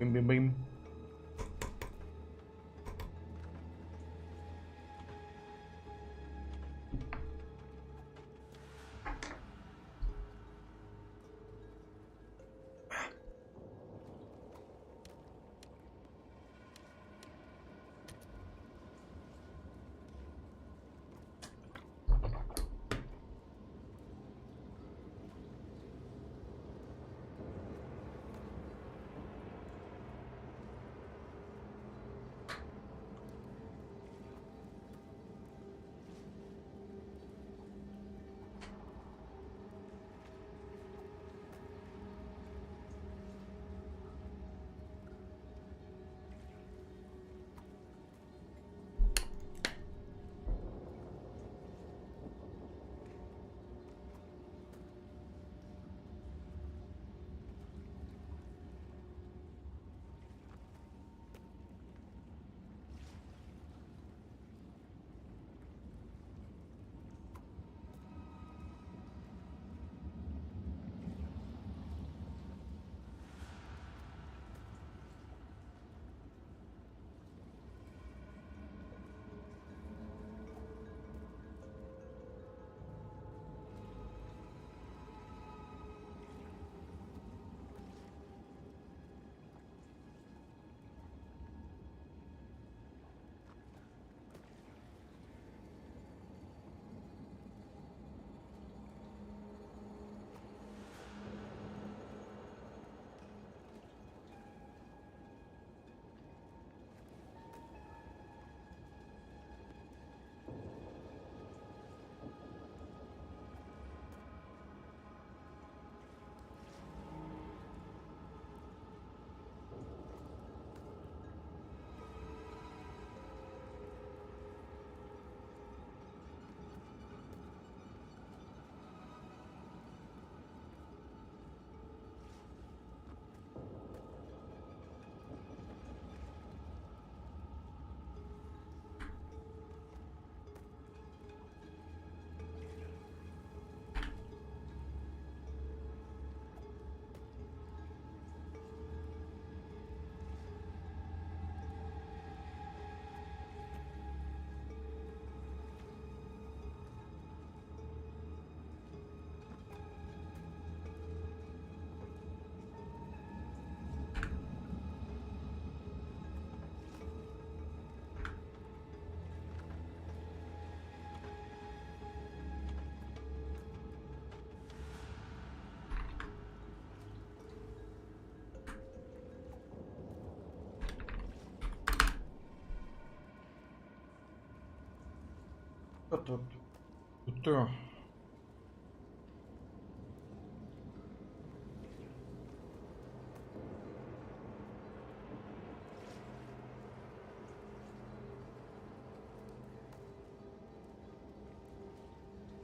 Bim bim bim.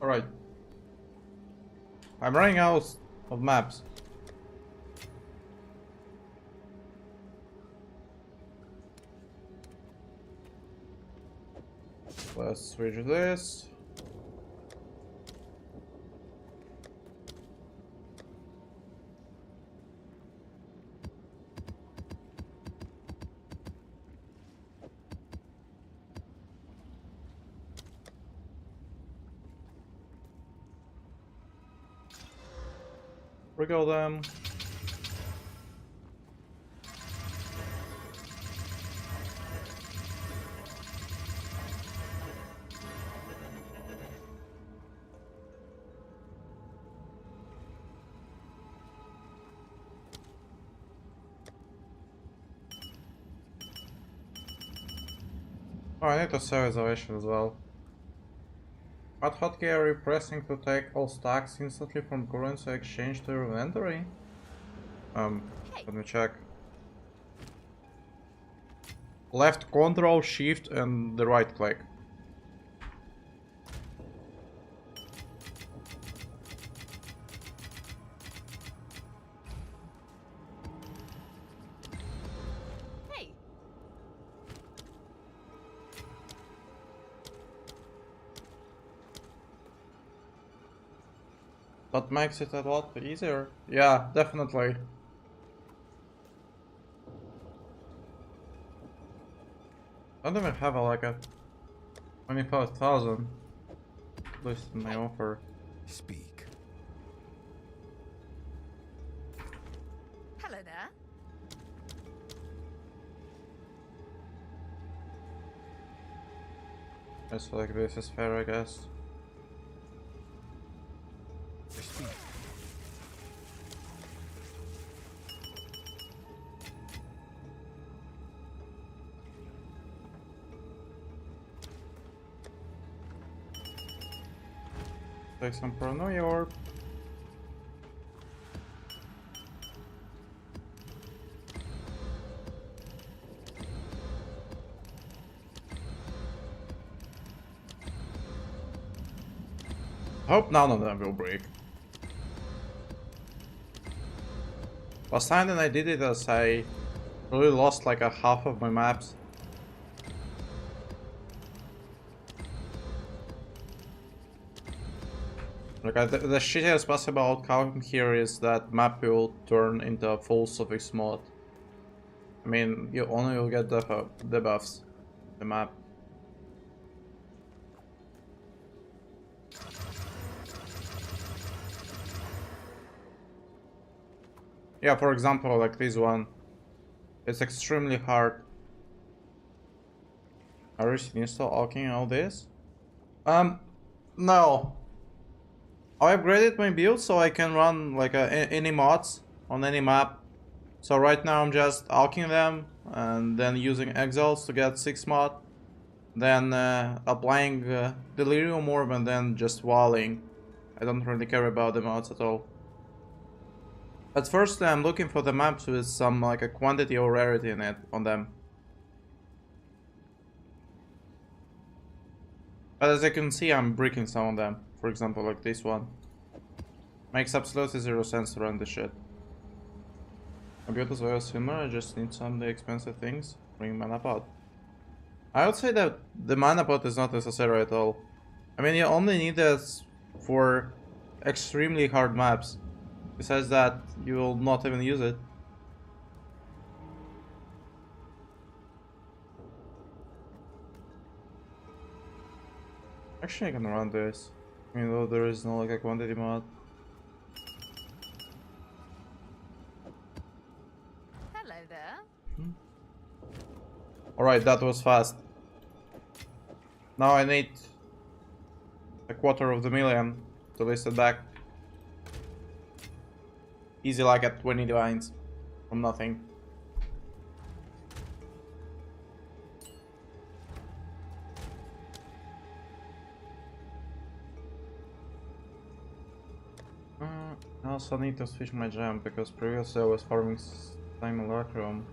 Alright. I'm running out of maps. Let's switch this. Wriggle them. Oh, I need to save reservation as well. What hotkey are you pressing to take all stacks instantly from currency exchange to your inventory? Let me check. Left control, shift, and the right click. That makes it a lot easier. Yeah, definitely. I don't even have like a 25,000 list in my offer. Speak. Hello there. It's like this is fair, I guess. Speak. Take some paranoia orb. Hope none of them will break. Last time that I did it, as I really lost like a half of my maps. Like the shittiest possible outcome here is that map will turn into a full suffix mod. I mean, you only will get the debuffs, the map. Yeah, for example, like this one. It's extremely hard. Are you install alking all this? No. I upgraded my build so I can run like any mods on any map. So right now I'm just alking them and then using exiles to get 6 mod. Then applying delirium orb and then just walling. I don't really care about the mods at all. But firstly I'm looking for the maps with some like a quantity or rarity in it on them. But as you can see, I'm breaking some of them. For example, like this one. Makes absolutely zero sense to run this shit. My build is very similar, I just need some of the expensive things. Bring mana pot. I would say that the mana pot is not necessary at all. I mean, you only need this for extremely hard maps. Besides that, you will not even use it. Actually, I can run this. Even though there is no like a quantity mod. Hello there. Alright, that was fast. Now I need a 250,000 to list it back. Easy like at 20 divines from nothing. I also need to switch my gem because previously I was farming simulacrum.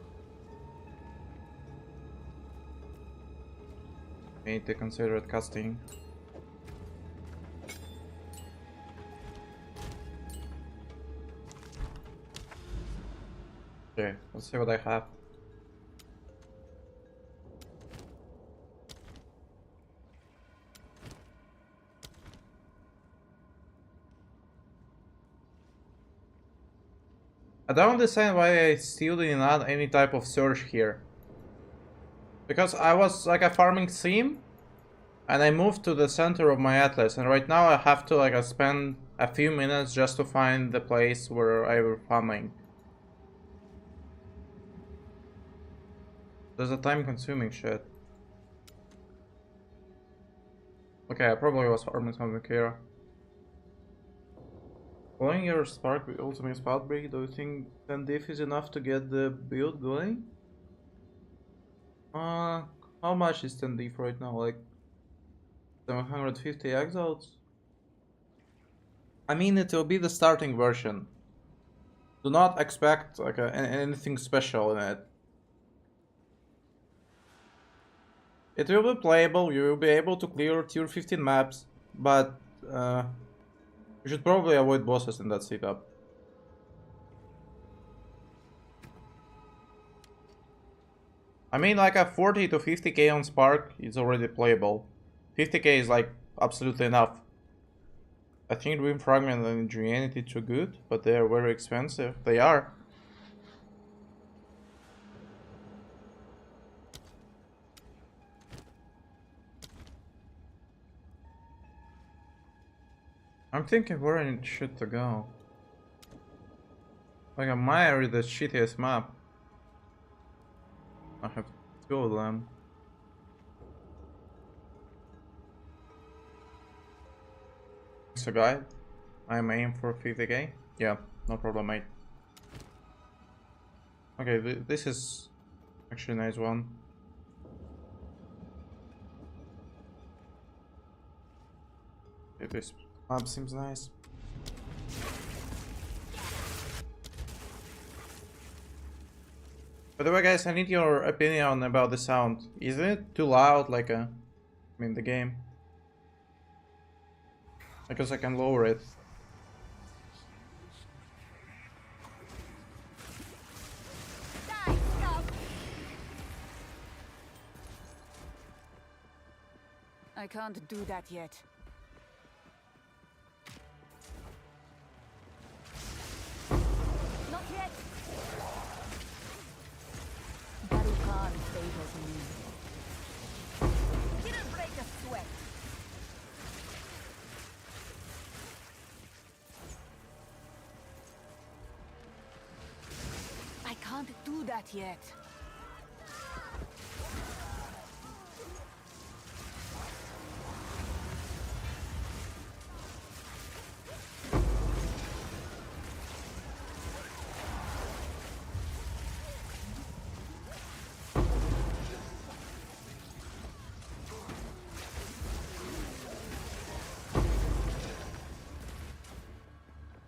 I need to consider it casting. Okay, let's see what I have. I don't understand why I still didn't add any type of search here. Because I was like a farming theme and I moved to the center of my atlas and right now I have to like spend a few minutes just to find the place where I was farming. There's a time consuming shit. Okay, I probably was farming something here. Following your Spark ultimate spot break, do you think 10 diff is enough to get the build going? How much is 10 diff right now? Like 750 exiles? I mean, it will be the starting version. Do not expect like anything special in it. It will be playable, you will be able to clear tier 15 maps, but you should probably avoid bosses in that setup. I mean, like a 40 to 50k on Spark is already playable. 50k is like absolutely enough. I think Dream Fragment and Ingenuity too good, but they are very expensive. They are. I'm thinking where I should to go. Like a Maya is the shittiest map. I have two of them. So guy, I'm aiming for 50k. Yeah, no problem, mate. Okay, this is actually a nice one. This map seems nice. By the way, guys, I need your opinion about the sound. Isn't it too loud, like the game? Because I can lower it. Die, stop. I can't do that yet. Not yet. Barukan favors me. Didn't break a sweat. I can't do that yet.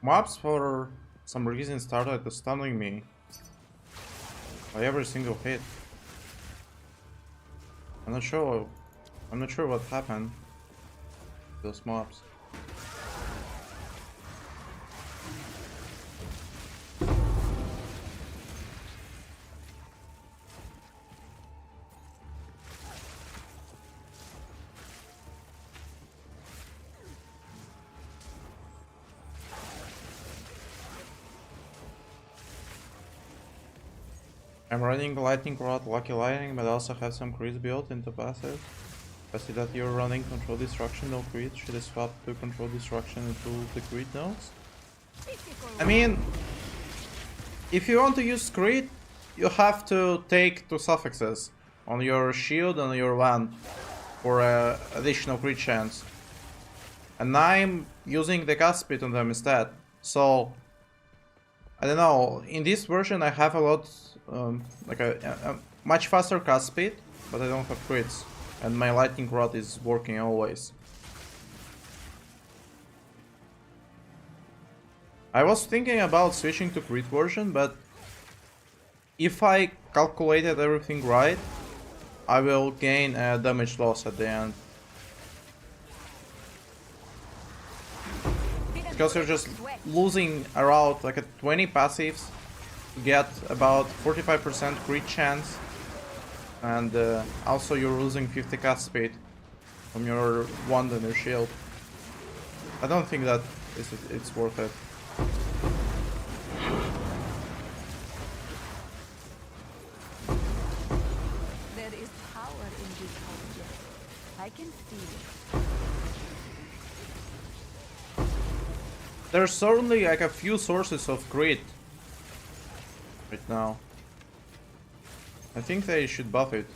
Mobs for some reason started stunning me by every single hit. I'm not sure what happened to those mobs. I'm running Lightning Rod, Lucky Lightning, but I also have some crits built into passive. I see that you're running Control Destruction, no crit. Should I swap to Control Destruction into the crit nodes? I mean, if you want to use crit, you have to take 2 suffixes on your shield and your wand for additional crit chance. And I'm using the cast speed on them instead. So, I don't know, in this version I have a lot, like a much faster cast speed, but I don't have crits. And my lightning rod is working always. I was thinking about switching to crit version, but if I calculated everything right, I will gain a damage loss at the end. Because you're just losing around like a 20 passives to get about 45% crit chance, and also you're losing 50 cast speed from your wand and your shield. I don't think that it's worth it. There is power in this object. I can feel it. There's certainly like a few sources of crit right now. I think they should buff it.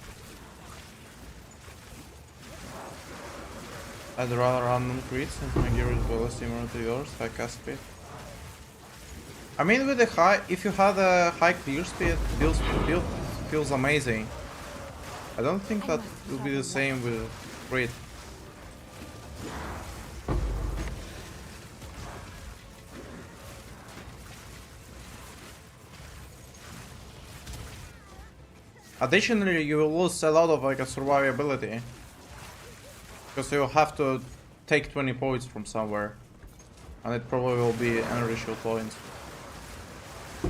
I'd rather run crit since my gear is well similar to yours, high cast speed. I mean, with the high, if you had a high clear speed, build feels amazing. I don't think that will be the same with crit. Additionally, you will lose a lot of like a survivability, because you'll have to take 20 points from somewhere, and it probably will be energy shield points. I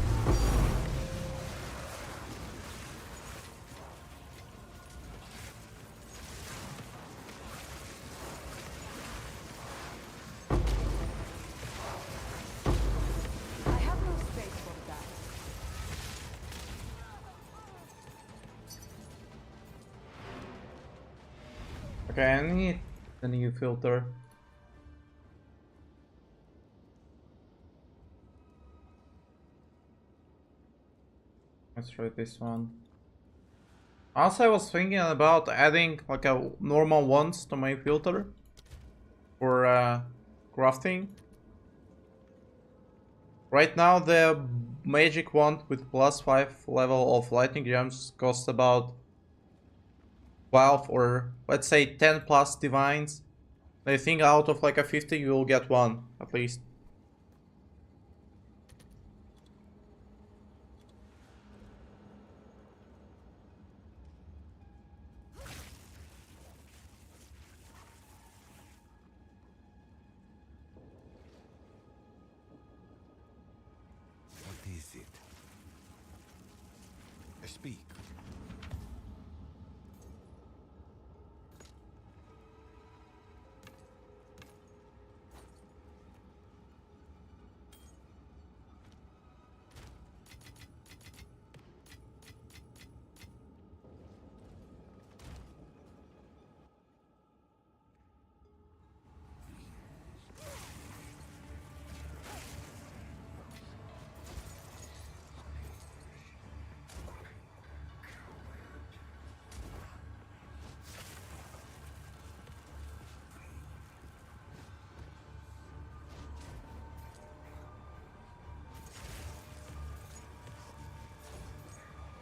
have no space for that. Okay, I need a new filter. Let's try this one. Also, I was thinking about adding like a normal ones to my filter for crafting. Right now, the magic wand with +5 level of lightning gems costs about 12 or let's say 10 plus divines. I think out of like a 50 you will get one at least. What is it? Speak.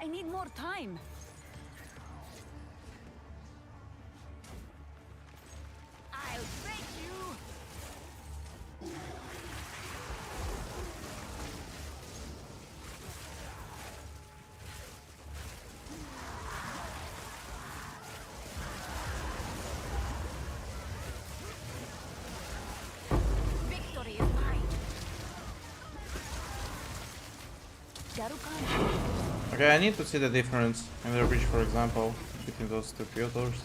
I need more time. I'll break you. Victory is mine. Darukan. Okay, I need to see the difference in the bridge, for example, between those two filters.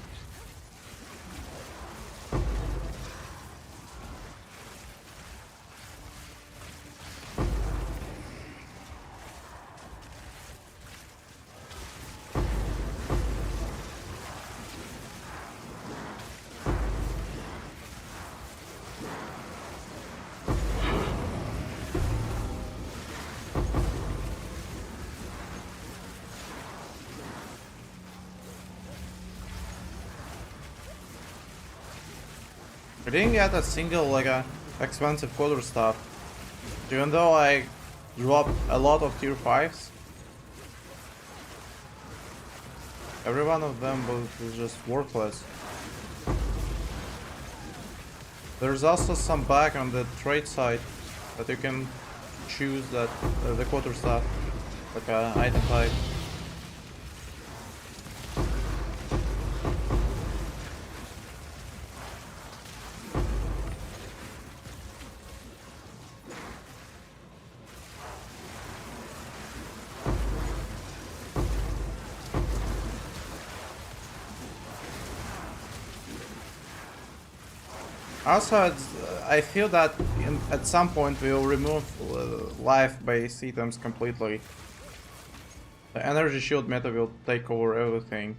I didn't get a single like a expensive quarter stuff, even though I dropped a lot of tier 5s. Every one of them was just worthless. There's also some bug on the trade side that you can choose that the quarter stuff, like item type. Also, I feel that at some point we will remove life-based items completely. The energy shield meta will take over everything.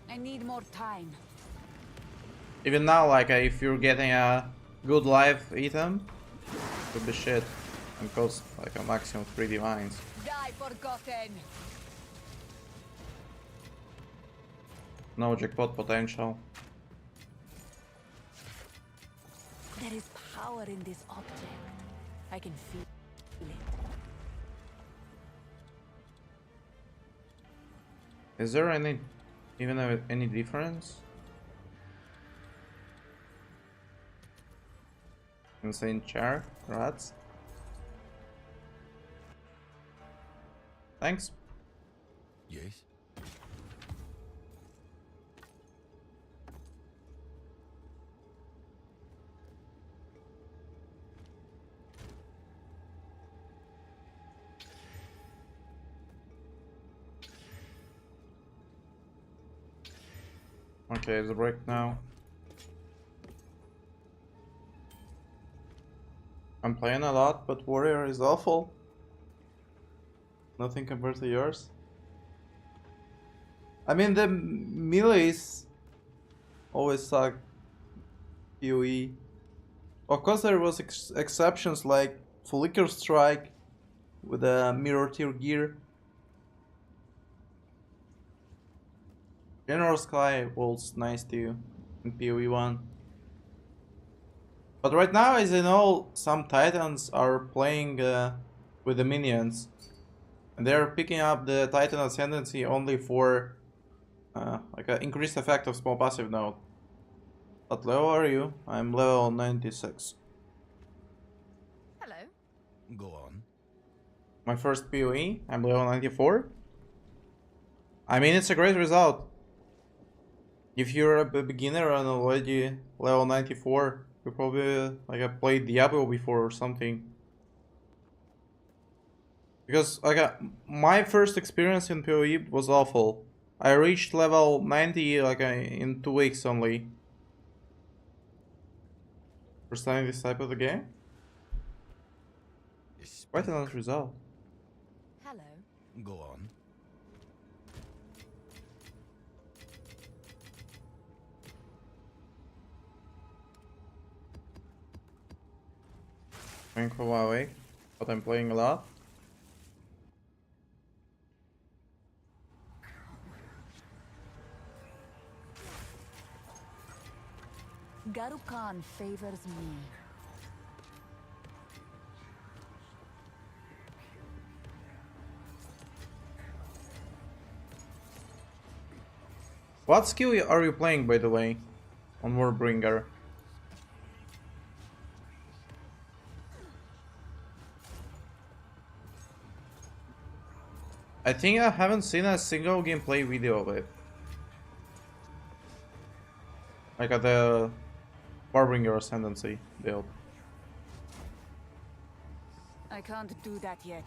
I need more time. Even now, like if you're getting a good life item, it would be shit and cost like a maximum 3 divines. Die forgotten. No jackpot potential. There is power in this object. I can feel it. Is there any difference? Insane chair, rats. Thanks. Yes? Okay, it's a break now. I'm playing a lot, but Warrior is awful. Nothing compared to yours. I mean, the melees always suck PoE. Of course, there was exceptions like Flicker Strike with a mirror tier gear. General Sky was nice too in PoE 1. But right now, as I know, some Titans are playing with the minions. And they're picking up the Titan Ascendancy only for like an increased effect of small passive node. What level are you? I'm level 96. Hello. Go on. My first PoE, I'm level 94. I mean, it's a great result. If you're a beginner and already level 94, you probably like played Diablo before or something. Because like my first experience in PoE was awful. I reached level 90 like in 2 weeks only. First time this type of the game? Quite a nice result. Hello. Go on. Playing for Huawei, but I'm playing a lot. Garukan favors me. What skill are you playing, by the way, on Warbringer? I think I haven't seen a single gameplay video of it. Like at the Warbringer Ascendancy build. I can't do that yet.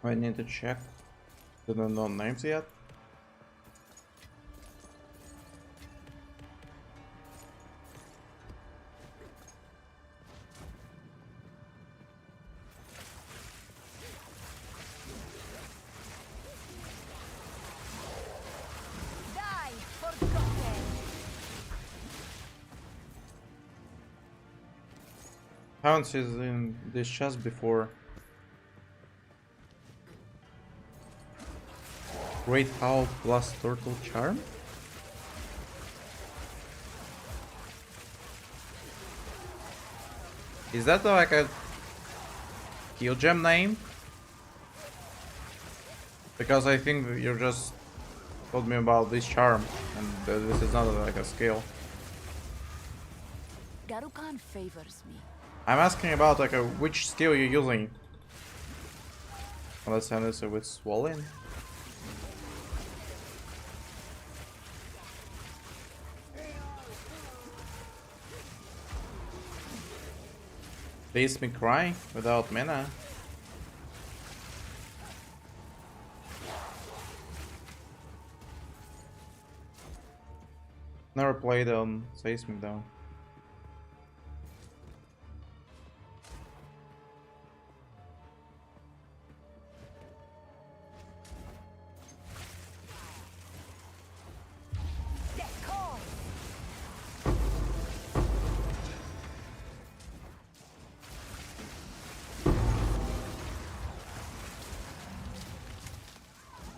I need to check the unknown names yet. Die, forgotten. Haven't seen this chest before. Great Howl plus Turtle Charm? Is that like a kill gem name? Because I think that you just told me about this charm and this is not like a skill. Garukan favors me. I'm asking about like which skill you're using. Unless I understand with Swollen. Leaves me crying without mana. Never played on Seismic though. Death call.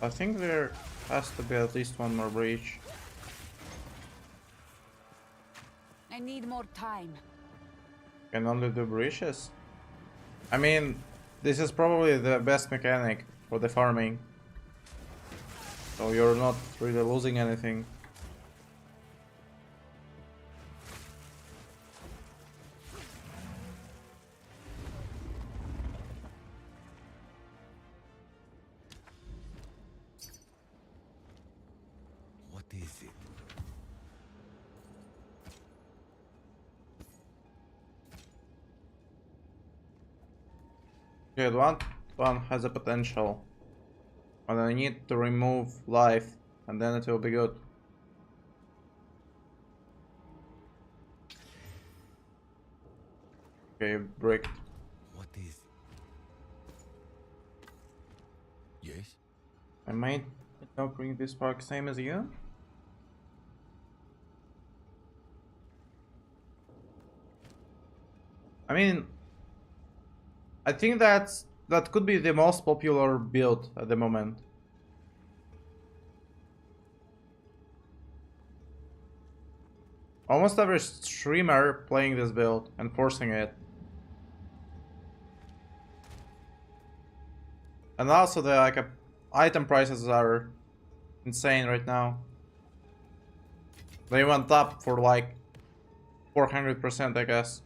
I think there has to be at least one more breach. I need more time. Can only do breaches? I mean, this is probably the best mechanic for the farming. So you're not really losing anything. What is it? Okay, one has a potential. And I need to remove life, and then it will be good. Okay, brick. What is it? Yes? I might not bring this spark same as you. I mean, I think that could be the most popular build at the moment. Almost every streamer playing this build and forcing it. And also the item prices are insane right now. They went up for like 400%, I guess.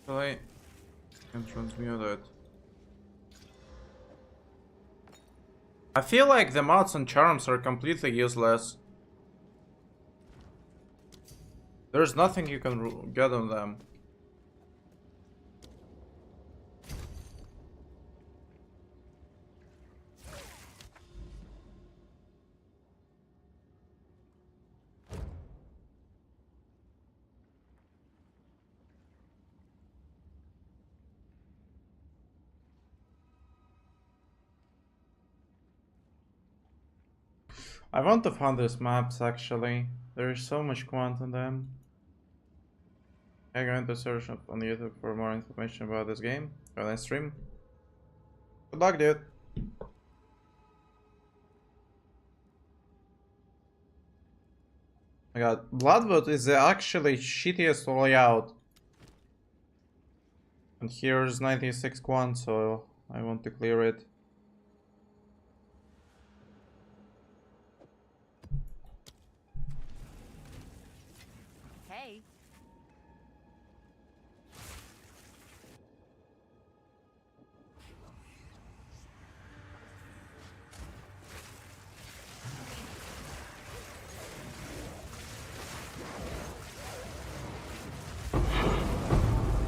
Shall I can transmute it? I feel like the mods and charms are completely useless. There's nothing you can get on them. I want to find these maps actually. There is so much quant in them. I'm going to search up on YouTube for more information about this game when I stream. Good luck, dude. My god, Bloodwood is the actually shittiest layout. And here's 96 quant, so I want to clear it. Hey.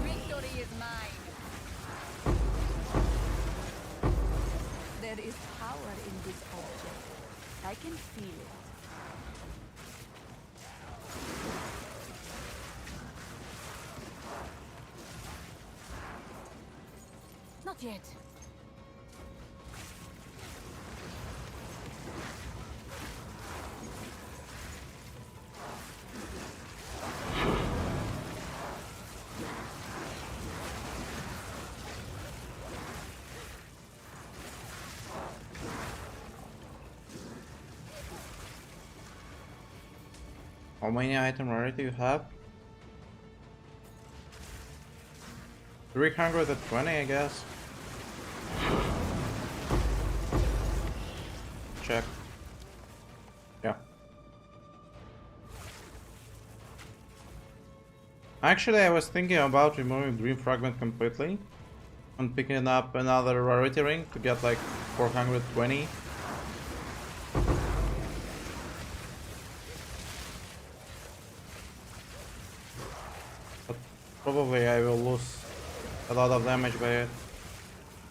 Victory is mine. There is power in this object. I can feel it. Not yet. How many item rarity you have? 320, I guess. Check. Yeah. Actually, I was thinking about removing Dream Fragment completely and picking up another rarity ring to get like 420. But probably I will lose a lot of damage by it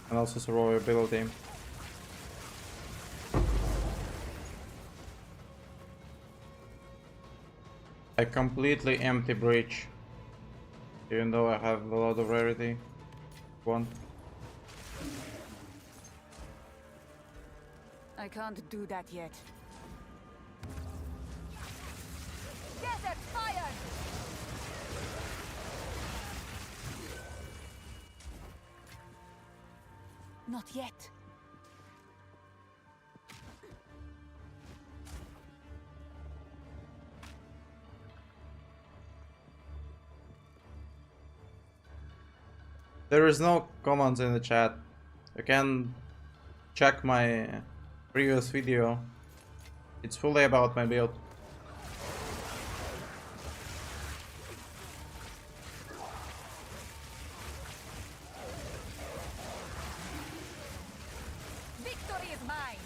and also survivability. I completely empty breach, even though I have a lot of rarity. One. I can't do that yet. Desert fire! Not yet. There is no comments in the chat. You can check my previous video. It's fully about my build. Victory is mine.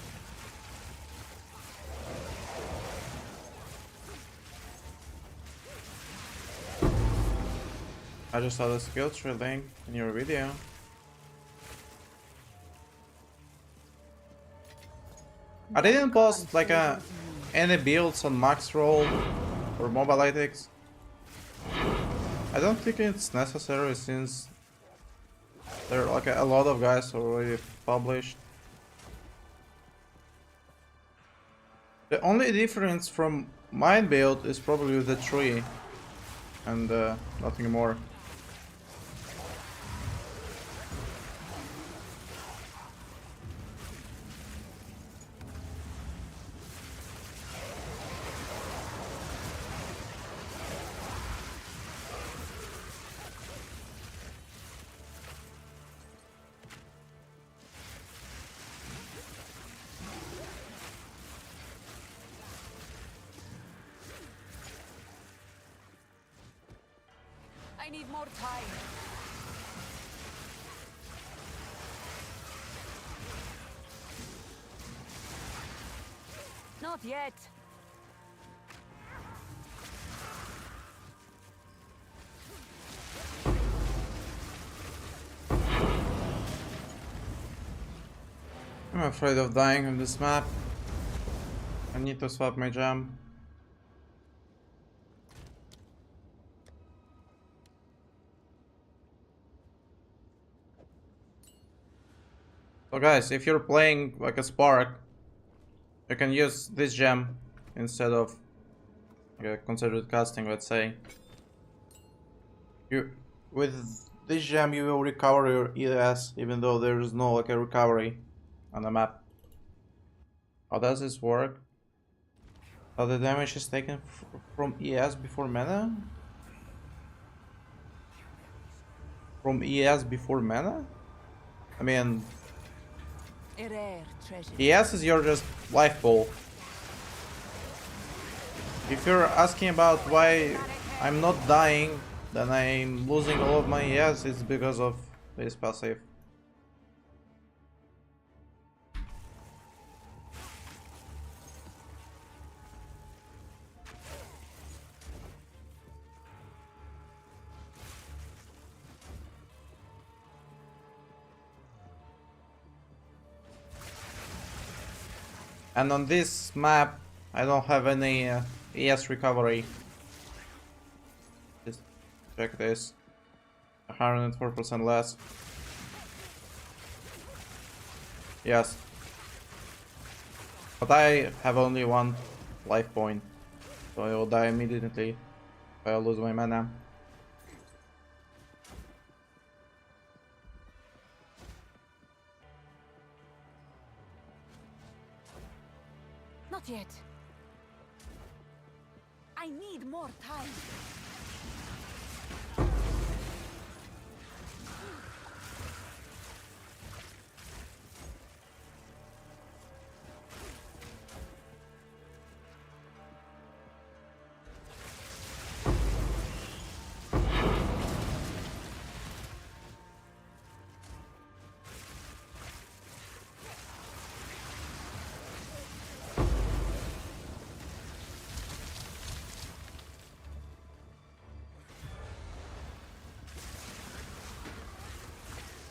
I just saw the skill tree link in your video. I didn't post like any builds on max roll or mobile ethics. I don't think it's necessary since there are like a lot of guys already published. The only difference from my build is probably the tree and nothing more. I need more time. Not yet. I'm afraid of dying on this map. I need to swap my jump. So guys, if you're playing like a Spark, you can use this gem instead of like a considered casting, let's say. With this gem you will recover your ES even though there is no like a recovery on the map. How does this work? So the damage is taken from ES before mana? From ES before mana? I mean, A rare treasure. ES is your just life pool. If you're asking about why I'm not dying, then I'm losing all of my ES, it's because of this passive. And on this map, I don't have any ES recovery. Just check this. 104% less. Yes. But I have only one life point. So I will die immediately if I lose my mana. Not yet. I need more time.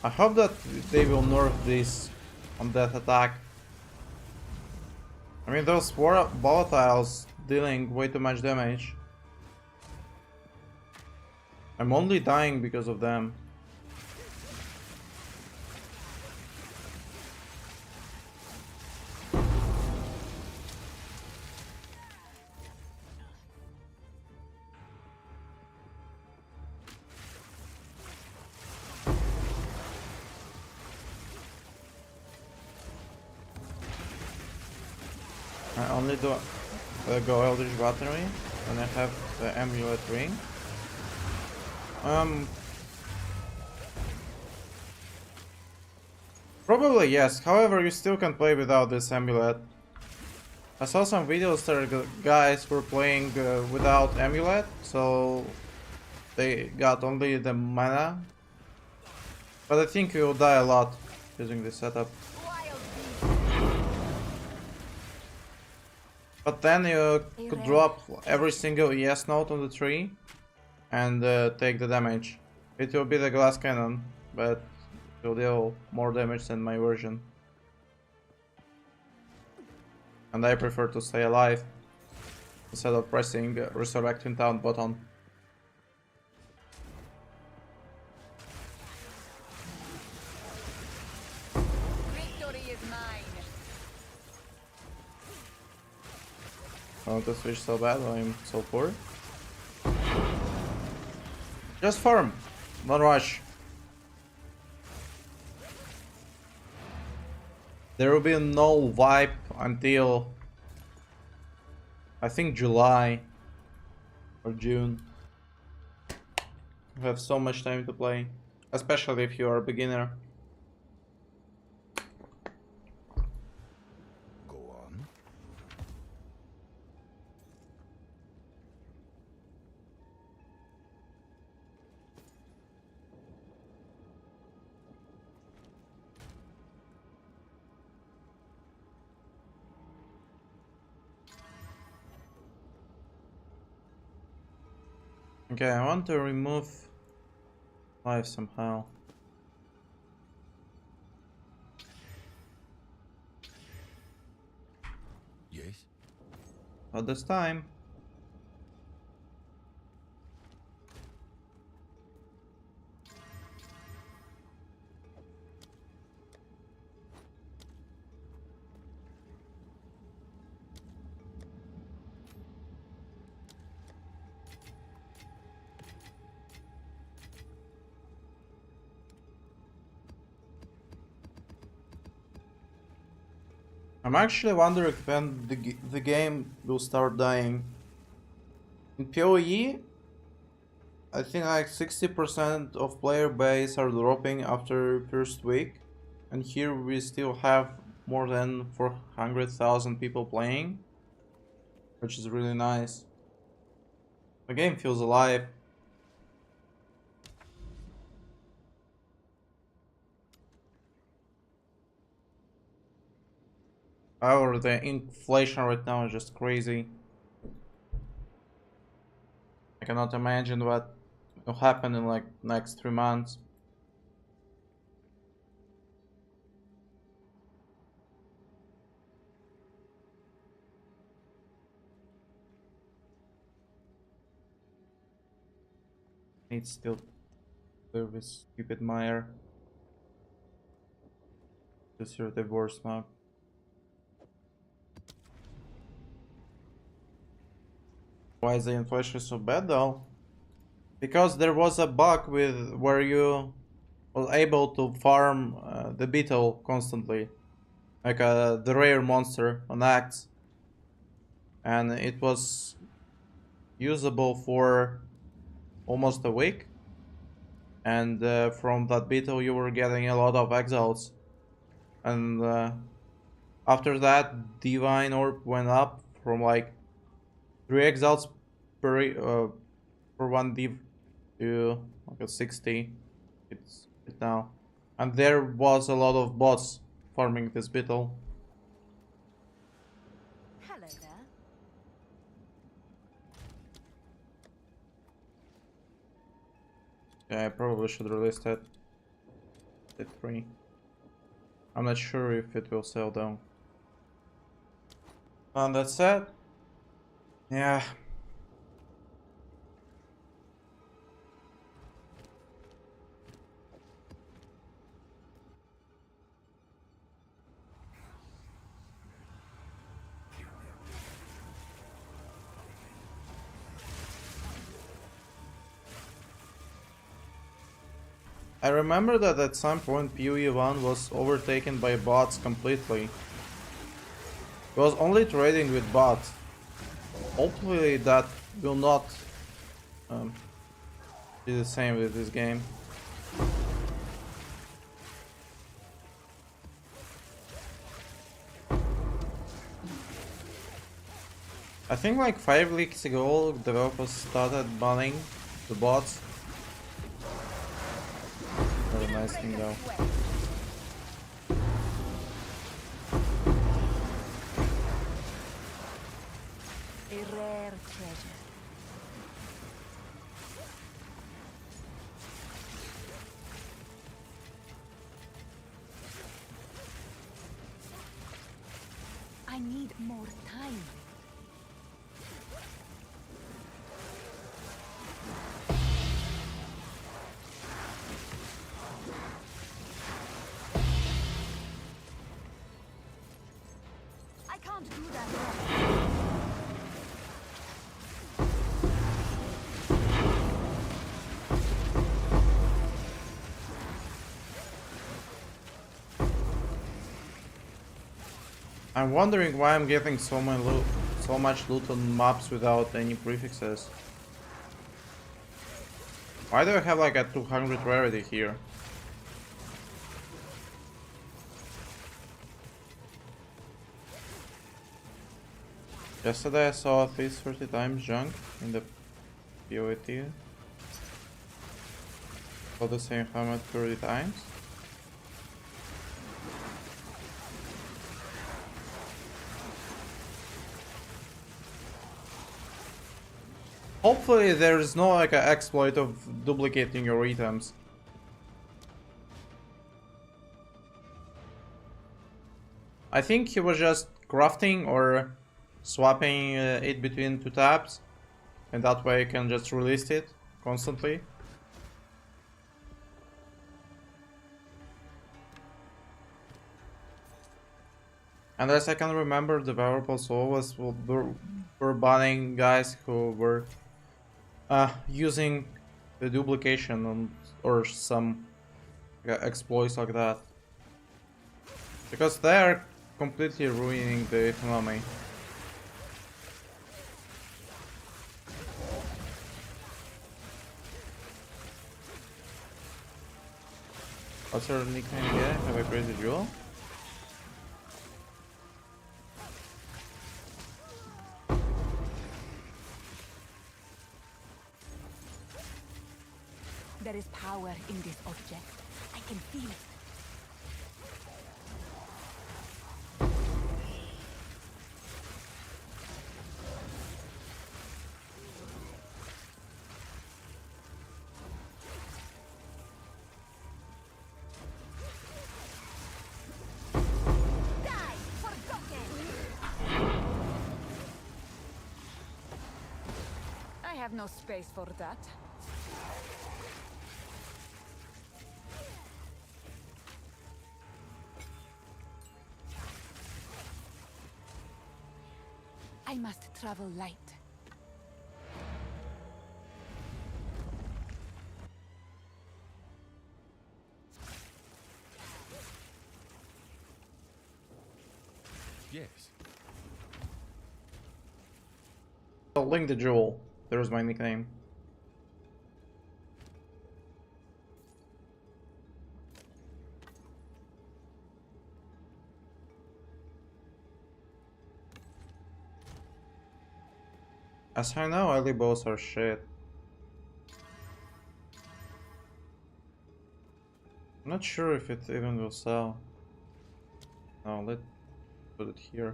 I hope that they will nerf this on that attack. I mean, those volatiles dealing way too much damage. I'm only dying because of them. I only do go Eldritch Battery when I have the Amulet Ring. Probably yes, however you still can play without this amulet. I saw some videos where guys were playing without amulet, so they got only the mana. But I think you'll die a lot using this setup. Wild beast. But then you could drop every single ES note on the tree and take the damage. It will be the glass cannon, but it will deal more damage than my version. And I prefer to stay alive instead of pressing Resurrect in Town button. Victory is mine. I want to switch so bad, I'm so poor. Just farm, don't rush. There will be no wipe until I think July or June. You have so much time to play, especially if you are a beginner. Go on. Okay, I want to remove life somehow. Yes. Not this time. I'm actually wondering when the game will start dying. In PoE, I think like 60% of player base are dropping after first week, and here we still have more than 400,000 people playing, which is really nice. The game feels alive. However, the inflation right now is just crazy. I cannot imagine what will happen in like next 3 months. Need still clear this stupid mire. This is the worst map. Why is the inflation so bad though? Because there was a bug with where you was able to farm the beetle constantly, like the rare monster on axe, and it was usable for almost a week. And from that beetle you were getting a lot of exiles, and after that divine orb went up from like 3 exiles per 1 div to like a 60. It's now, and there was a lot of bots farming this beetle. Hello there. Yeah, I probably should release that at 3. I'm not sure if it will sell down. And that's it. Yeah. I remember that at some point PoE 1 was overtaken by bots completely. It was only trading with bots. Hopefully that will not be the same with this game. I think like 5 weeks ago, developers started banning the bots. Not a nice thing though. A rare treasure. I need more time. I can't do that yet. I'm wondering why I'm getting so much loot on maps without any prefixes. Why do I have like a 200 rarity here? Yesterday I saw at least 30 times junk in the POET. For the same hammer 30 times. Hopefully there is no like an exploit of duplicating your items. I think he was just crafting or swapping it between 2 tabs, and that way you can just release it constantly. And as I can remember, developers always were banning guys who were using the duplication on, or some exploits like that, because they are completely ruining the economy. What's your nickname again? Have a crazy jewel? There is power in this object. I can feel it. Die, forgotten. I have no space for that. I must travel light. Yes. Link the jewel. There's my nickname. As I know, early bows are shit. I'm not sure if it even will sell. No, let's put it here.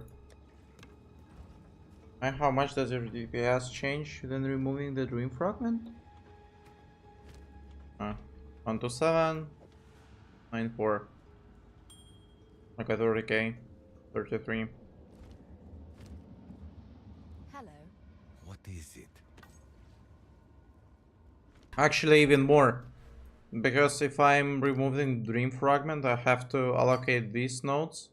And how much does your DPS change when removing the dream fragment? 127, 94. Okay, 30k, 33. Hello. What is it? Actually, even more. Because if I'm removing dream fragment, I have to allocate these nodes.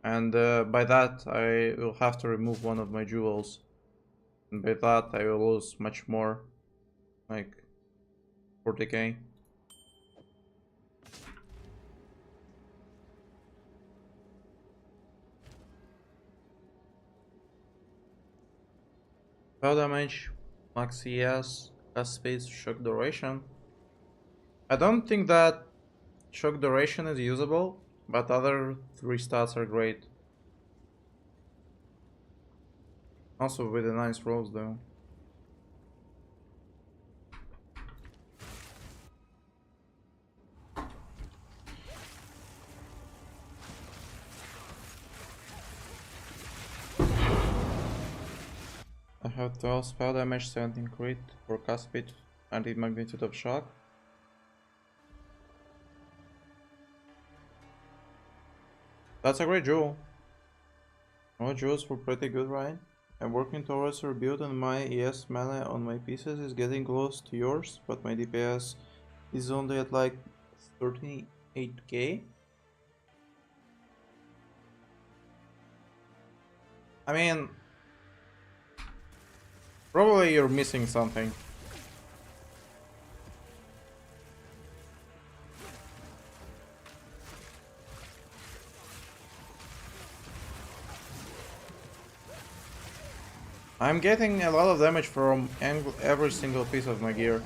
And by that, I will have to remove one of my jewels. And by that, I will lose much more. Like 40k. Spell damage, max ES, cast space, shock duration. I don't think that shock duration is usable, but other 3 stats are great. Also with a nice rolls though. I have 12 spell damage, 17 crit for cast speed and the magnitude of shock. That's a great jewel. All jewels were pretty good, right? I'm working towards a rebuild and my ES mana on my pieces is getting close to yours, but my DPS is only at like 38k. I mean, probably you're missing something. I'm getting a lot of damage from every single piece of my gear.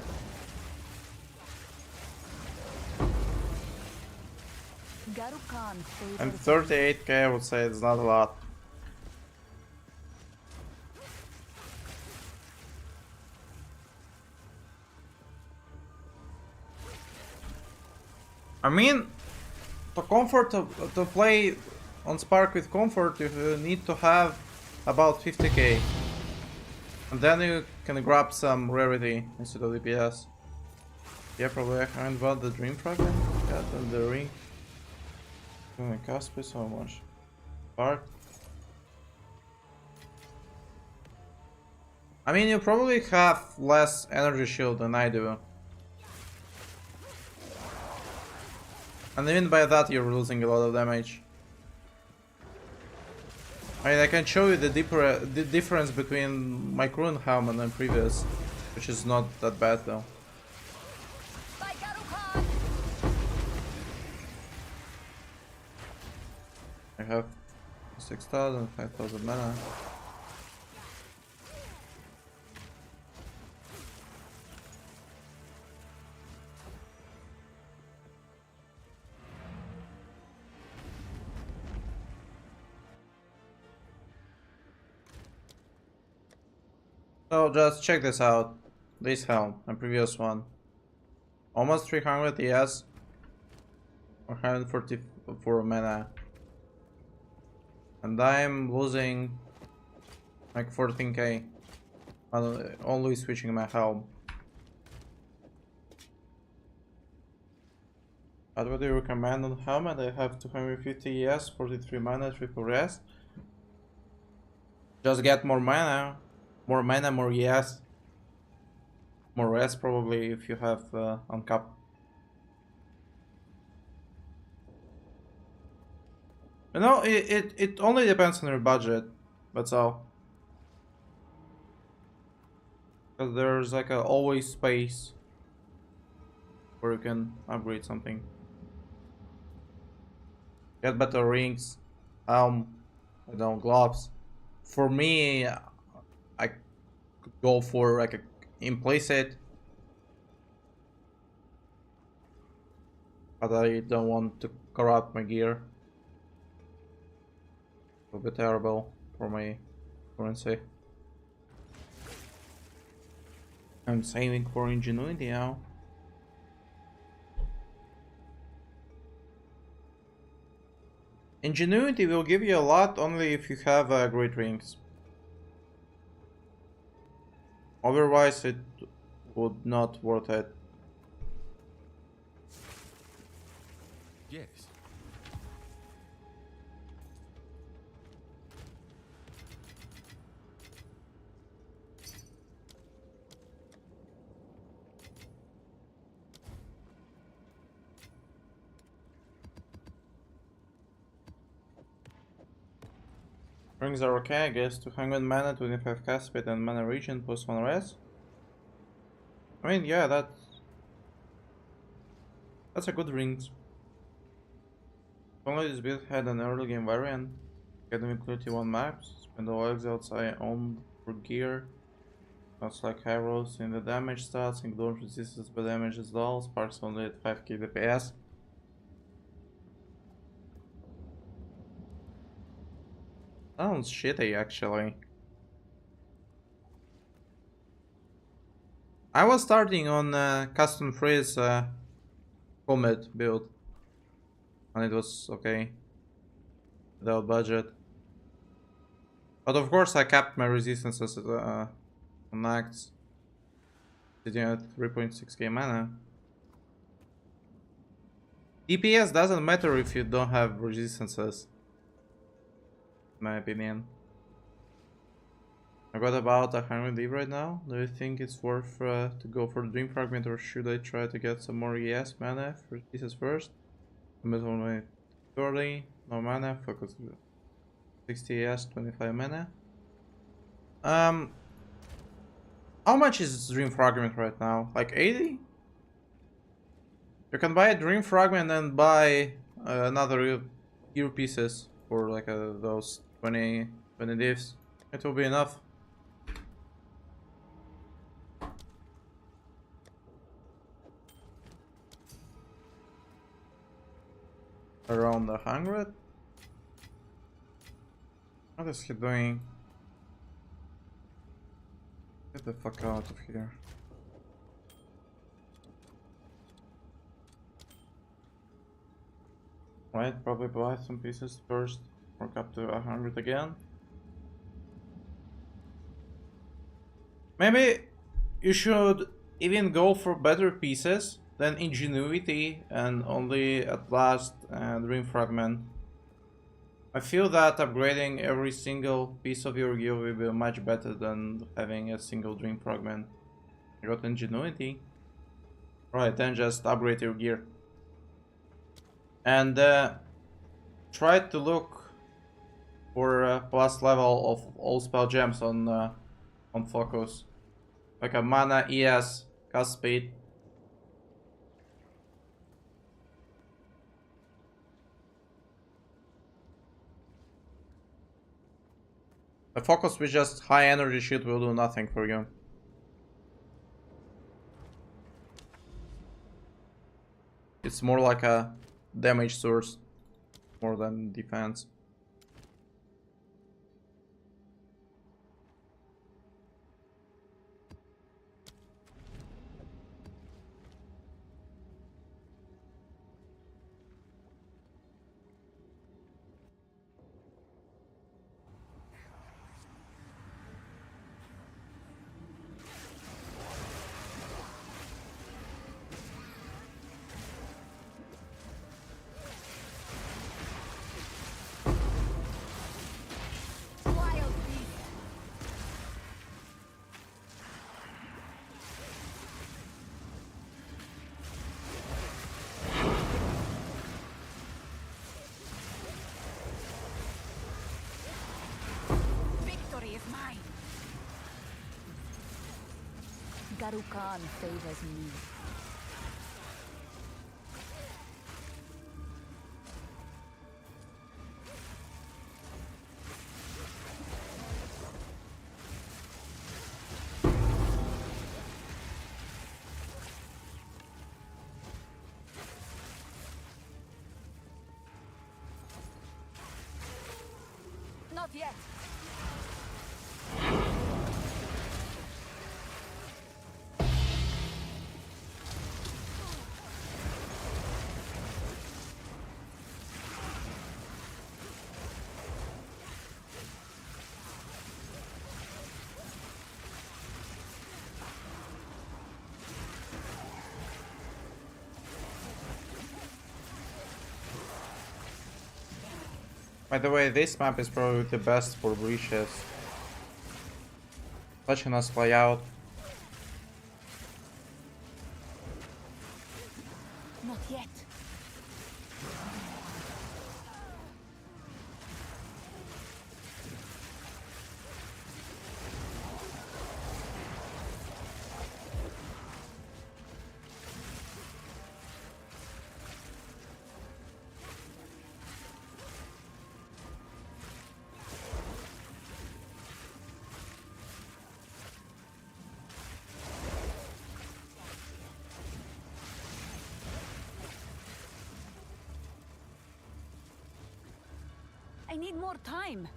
And 38k I would say it's not a lot. I mean, to play on Spark with comfort, you need to have about 50k. And then you can grab some rarity instead of DPS. Yeah, probably I haven't bought the Dream Fragment yet and the ring. Oh my cost me so much. Spark. I mean, you probably have less energy shield than I do. And even by that you're losing a lot of damage. I mean, I can show you the difference between my current helmet and previous, which is not that bad though. I have 6,000, 5,000 mana. So just check this out. This helm and previous one. Almost 300 ES. 144 mana. And I'm losing like 14k. Only switching my helm. What would you recommend on helmet? I have 250 ES, 43 mana, triple rest. Just get more mana. More mana, more ES. More rest probably if you have uncap. You know, it only depends on your budget. That's all. Because there's like always space where you can upgrade something. Get better rings, I don't know, gloves. For me, I could go for like a implicit, but I don't want to corrupt my gear. It will be terrible for my currency. I'm saving for ingenuity now. Ingenuity will give you a lot only if you have great rings. Otherwise it would not worth it. Yes. Rings are okay, I guess. 200 mana, 25 cast speed and mana regen plus 1 rest. I mean, yeah, that's a good rings. If only this build had an early game variant. Academic 31 maps, spend all exiles I own for gear. Not like arrows in the damage stats, ignore resistance by damage as well. Sparks only at 5k DPS. Sounds shitty actually. I was starting on custom freeze comet build, and it was okay without budget. But of course, I capped my resistances on acts, sitting at 3.6k mana. DPS doesn't matter if you don't have resistances, in my opinion. I got about 100 leave right now. Do you think it's worth to go for the Dream Fragment, or should I try to get some more ES mana for pieces first? I'm at only 30, no mana, focus 60 ES, 25 mana. How much is Dream Fragment right now? Like 80? You can buy a Dream Fragment and buy another gear pieces for like those 20 divs. It will be enough. Around 100? What is he doing? Get the fuck out of here. Right, probably buy some pieces first. Work up to 100 again. Maybe you should even go for better pieces than Ingenuity and only at last Dream Fragment. I feel that upgrading every single piece of your gear will be much better than having a single Dream Fragment. You got Ingenuity. Right, then just upgrade your gear. And try to look for plus level of all spell gems on focus. Like a mana, ES, cast speed. The focus with just high energy shit will do nothing for you. It's more like a damage source more than defense. Wild beast. Victory is mine. Garukan favors me. Not yet. By the way, this map is probably the best for breaches. Watching us play out. Not yet. I need more time.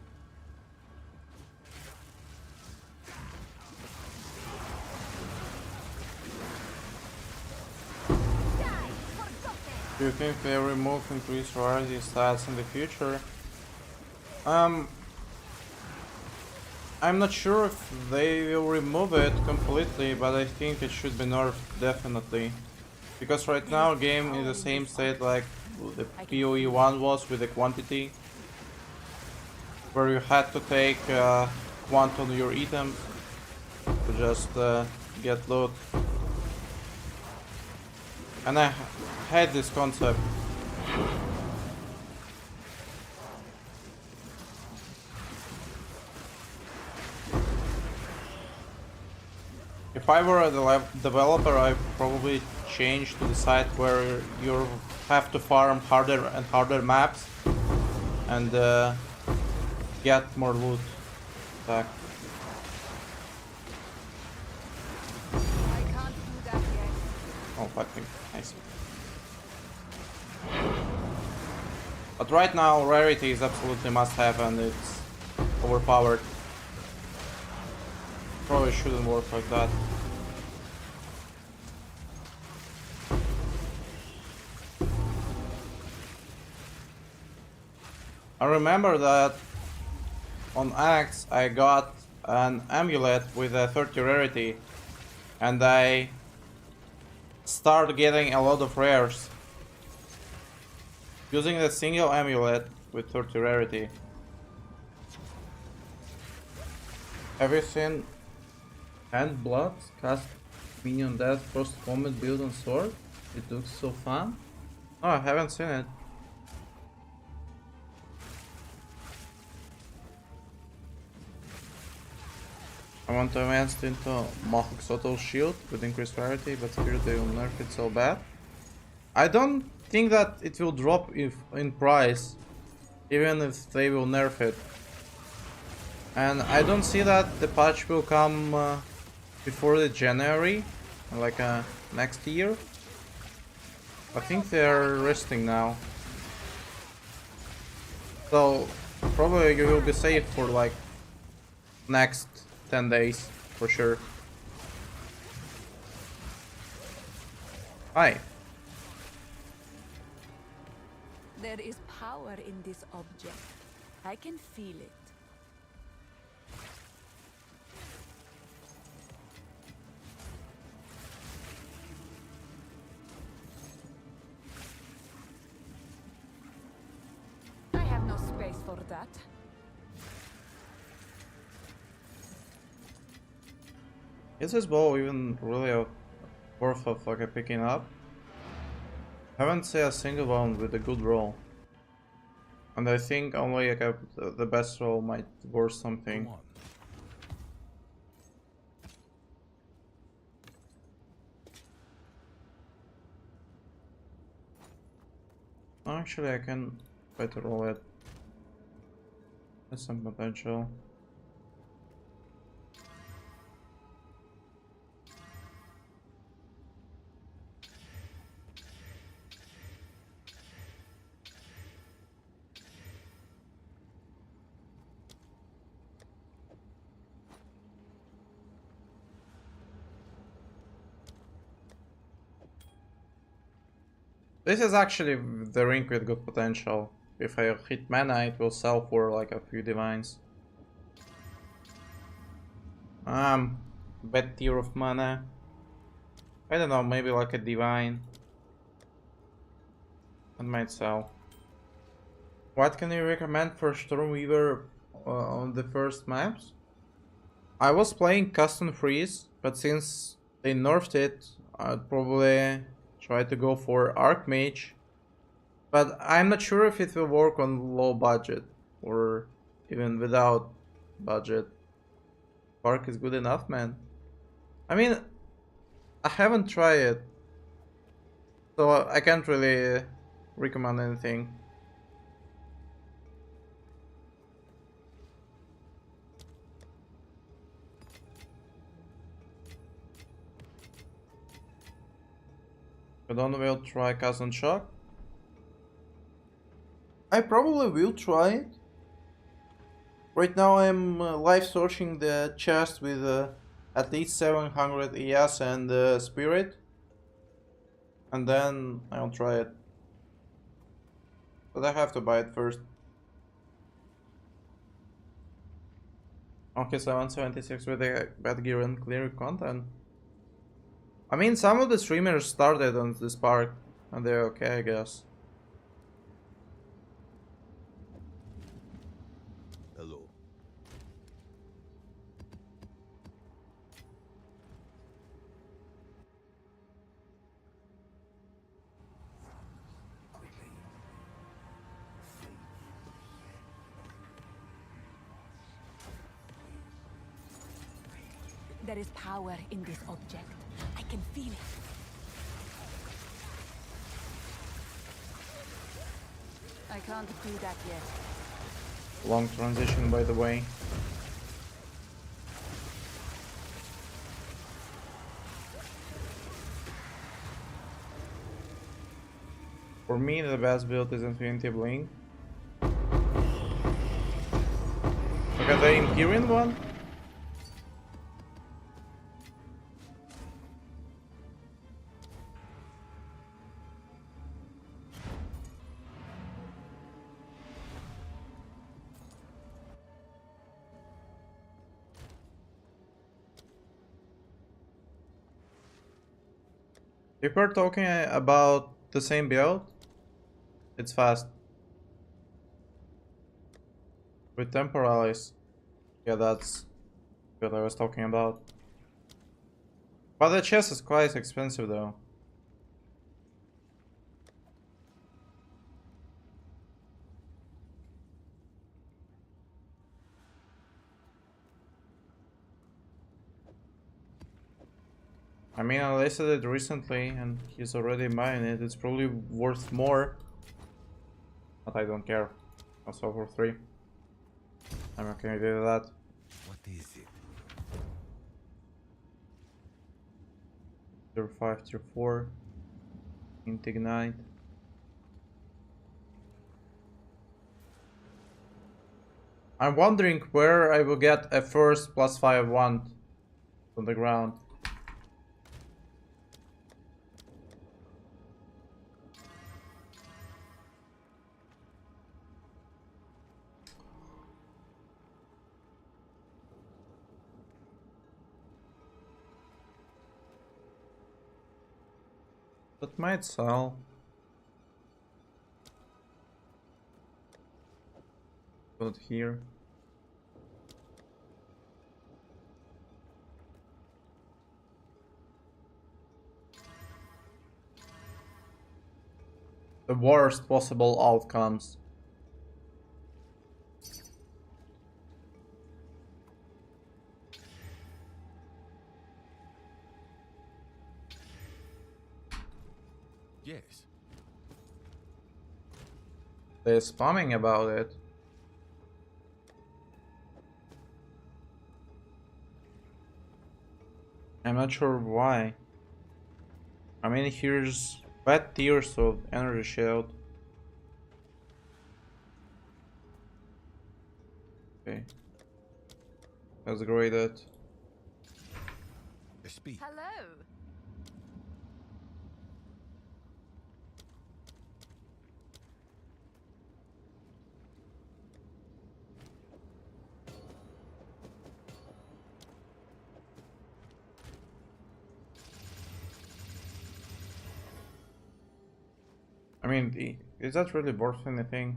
Do you think they remove increased rarity stats in the future? Um, I'm not sure if they will remove it completely, but I think it should be nerfed definitely. Because right now game in the same state like the PoE 1 was with the quantity, where you had to take quant on your item to just get loot. And I had this concept. If I were a developer, I'd probably change to the site where you have to farm harder and harder maps and get more loot back. I can't do that yet. Oh, fucking nice. But right now, rarity is absolutely must-have, and it's overpowered. Probably shouldn't work like that. I remember that on Axe I got an amulet with a 30 rarity, and I started getting a lot of rares using the single amulet with 30 rarity. Have you seen Hand Blood cast minion death first combat build on sword? It looks so fun. Oh, I haven't seen it. I want to advance into Mohawk's Auto Shield with increased rarity, but fear they will nerf it so bad. I don't think that it will drop in price, even if they will nerf it. And I don't see that the patch will come before the January, like next year. I think they're resting now. So probably you will be safe for like next 10 days for sure. Hi. There is power in this object. I can feel it. I have no space for that. Is this bow even really worth of like picking up? Haven't seen a single one with a good roll. And I think only like the best roll might worth something. Actually, I can try to roll it. There's some potential. This is actually the ring with good potential. If I hit mana, it will sell for like a few divines. Bad tier of mana. I don't know, maybe like a divine. That might sell. What can you recommend for Stormweaver on the first maps? I was playing Custom Freeze, but since they nerfed it, I'd probably try to go for Archmage. But I'm not sure if it will work on low budget or even without budget. Spark is good enough, man. I mean, I haven't tried it, so I can't really recommend anything. I don't will try Cousin Shock. I probably will try it. Right now I'm live searching the chest with at least 700 ES and Spirit. And then I'll try it. But I have to buy it first. Okay, so 176 with the bad gear and clear content. I mean, some of the streamers started on the Spark, and they're okay, I guess. Hello. There is power in this object. I can feel it. I can't do that yet. Long transition, by the way. For me, the best build is Infinity Blink. Look at the Empyrean one. If we're talking about the same build, it's fast. With Temporalis. Yeah, that's what I was talking about. But the chest is quite expensive though. I mean, I listed it recently and he's already buying it. It's probably worth more. But I don't care. Also for 3. I'm okay with that. What is it? Tier 5, tier 4. Ignite. I'm wondering where I will get a first +5 wand on the ground. That might sell. Put it here. The worst possible outcomes. Yes. They're spamming about it. I'm not sure why. I mean, here's bad tiers of energy shield. Okay. That's graded. Speak. Hello. I mean, is that really worth anything?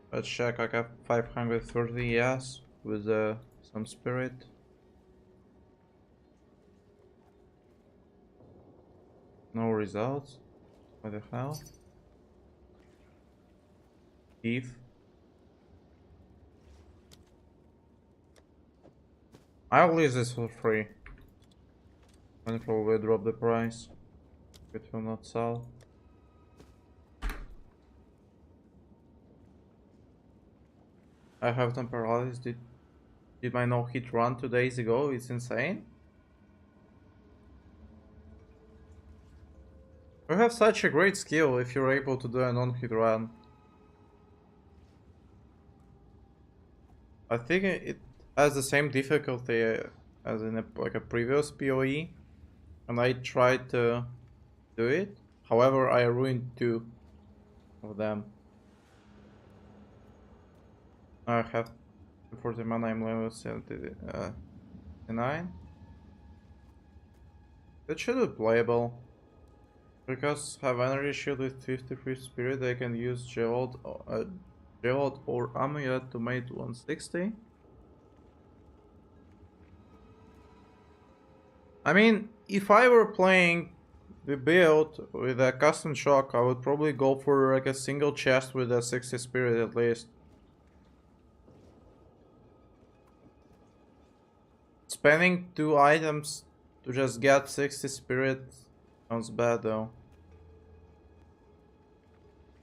Let's check. I got 530, yes, with some spirit. No results. What the hell? Thief. I'll leave this for free. And probably drop the price. It will not sell. I have Temporalis. Did my no-hit run 2 days ago? It's insane. You have such a great skill if you're able to do a non-hit run. I think it has the same difficulty as in like a previous PoE, and I tried to do it, However, I ruined 2 of them. I have 40 mana, I'm level 79. That should be playable. Because have energy shield with 53 spirit, I can use Geold or Amulet to make 160. I mean, if I were playing the build with a custom shock, I would probably go for like a single chest with a 60 spirit at least. Spending 2 items to just get 60 spirit sounds bad though.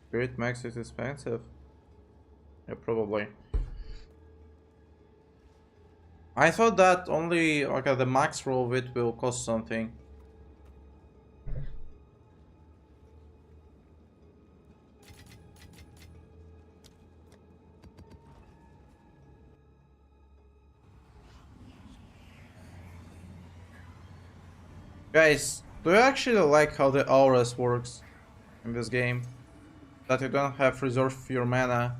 Spirit max is expensive. Yeah, probably. I thought that only like the max roll of it will cost something. Guys, do you actually like how the auras works in this game? That you don't have reserve your mana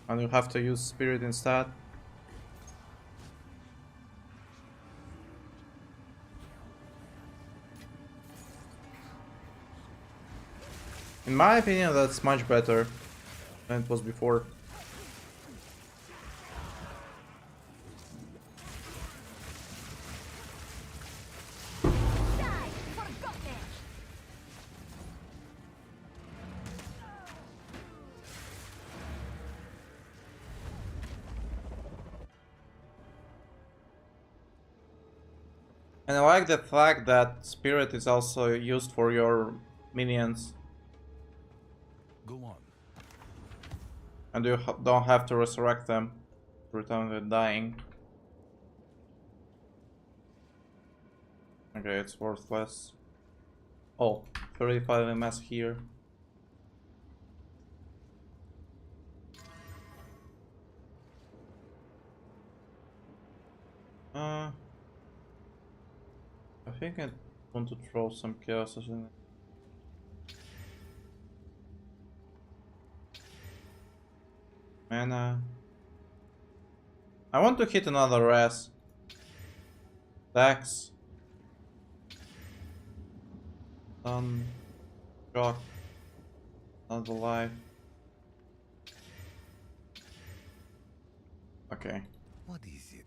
and you have to use spirit instead? In my opinion, that's much better than it was before. Die! Forgotten! And I like the fact that spirit is also used for your minions. Go on. And you don't have to resurrect them every time they're dying. Okay, it's worthless. Oh, 35 MS here. I think I want to throw some chaoses in it. Mana. I want to hit another res. Dex. Shock. Not alive. Okay. What is it?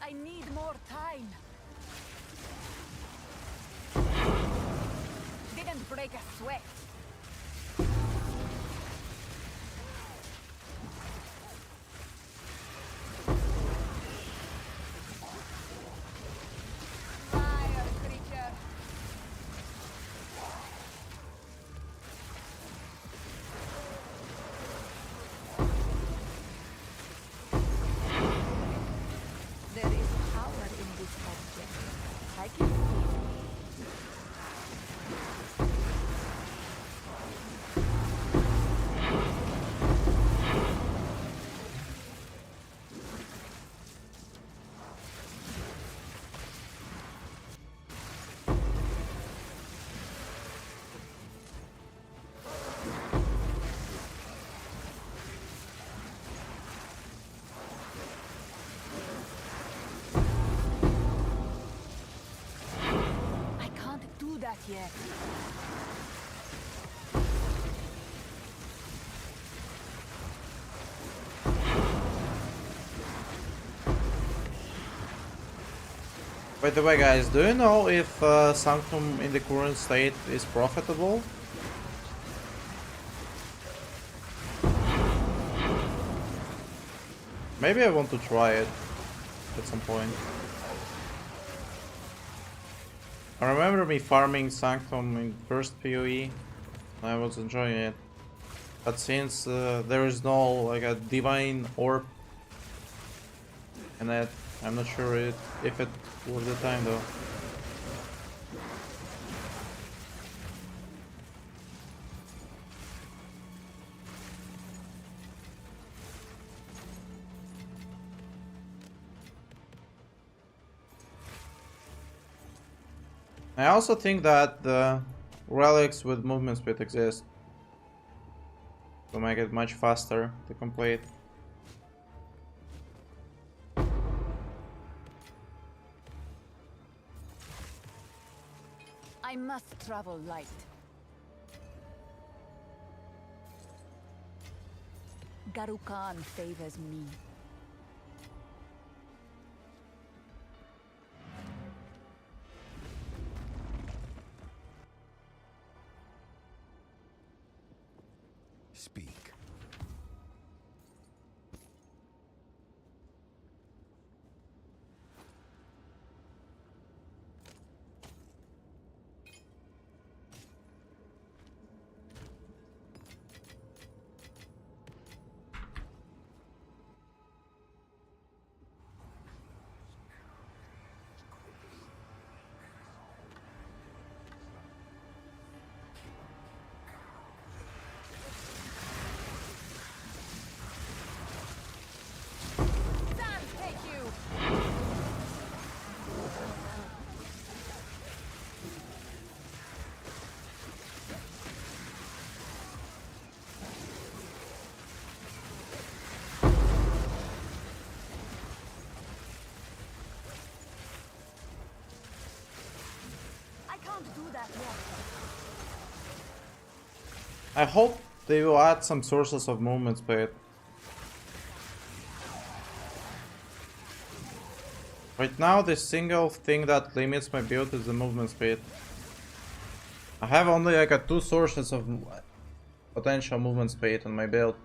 I need more time. Didn't break a sweat. Fire creature. There is power in this object. I can feel it. I can't do that yet. By the way, guys, do you know if Sanctum in the current state is profitable? Maybe I want to try it at some point. I remember me farming Sanctum in first PoE. I was enjoying it. But since there is no like a divine orb in it, I'm not sure if it worth the time though. I also think that the relics with movement speed exist to make it much faster to complete. I must travel light. Garukan favors me. Speak. Sand take you! I can't do that yet. I hope they will add some sources of movement speed. Right now, the single thing that limits my build is the movement speed. I have only like a 2 sources of potential movement speed on my build.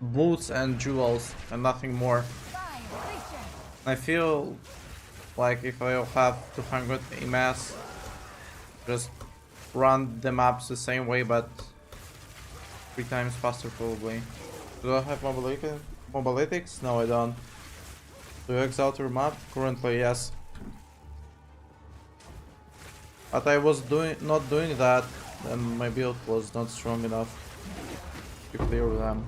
Boots and jewels and nothing more. Fine, creature. I feel like if I'll have 200 EMS, just run the maps the same way but 3 times faster probably. Do I have mobilytics? No, I don't. Do you exalt your map? Currently, yes. But I was not doing that, and my build was not strong enough to clear them.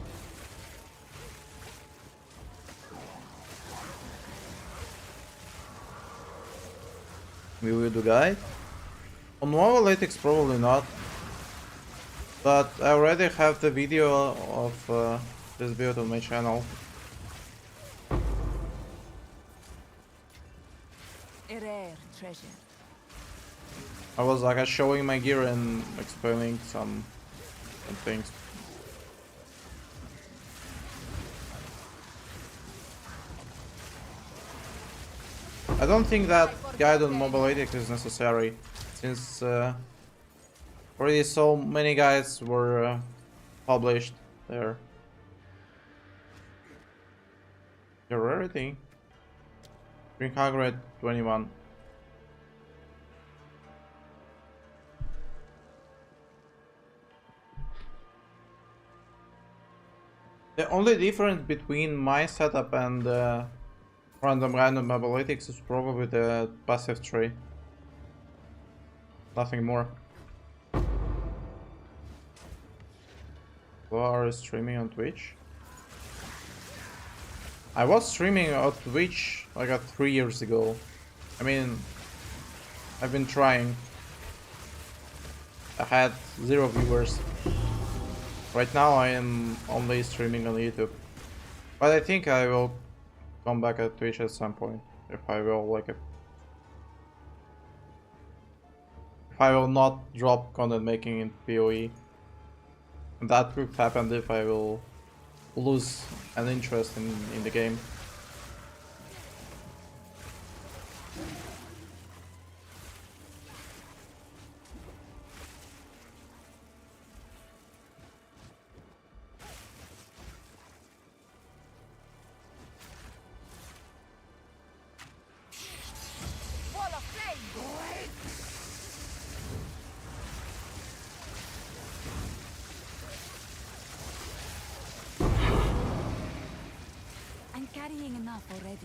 We will do guide? On mobilytics probably not. But I already have the video of this build on my channel. A rare treasure. I was like showing my gear and explaining some things. I don't think that guide on mobilytics is necessary, since already so many guides were published there. The rarity 321. The only difference between my setup and random mobilytics is probably the passive tree. Nothing more. You are streaming on Twitch? I was streaming on Twitch like 3 years ago. I mean, I've been trying. I had 0 viewers. Right now I am only streaming on YouTube. But I think I will come back at Twitch at some point. If I will like it. If I will not drop content making in PoE. And that could happen if I will lose an interest in the game. carrying enough already.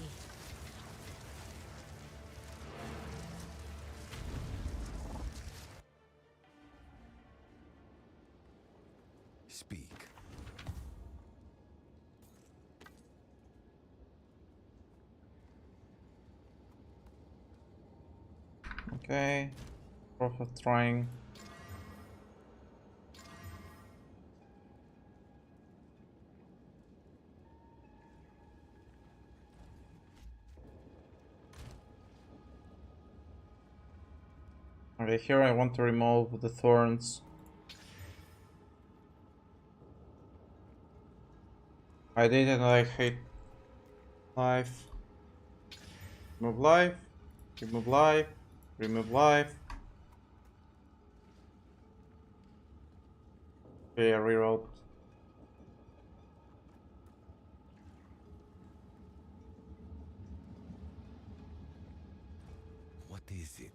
Speak. Okay. Prophet trying. Okay, here I want to remove the thorns. I did it and I hate life. Remove life. Remove life. Remove life. Okay, I rewrote. What is it?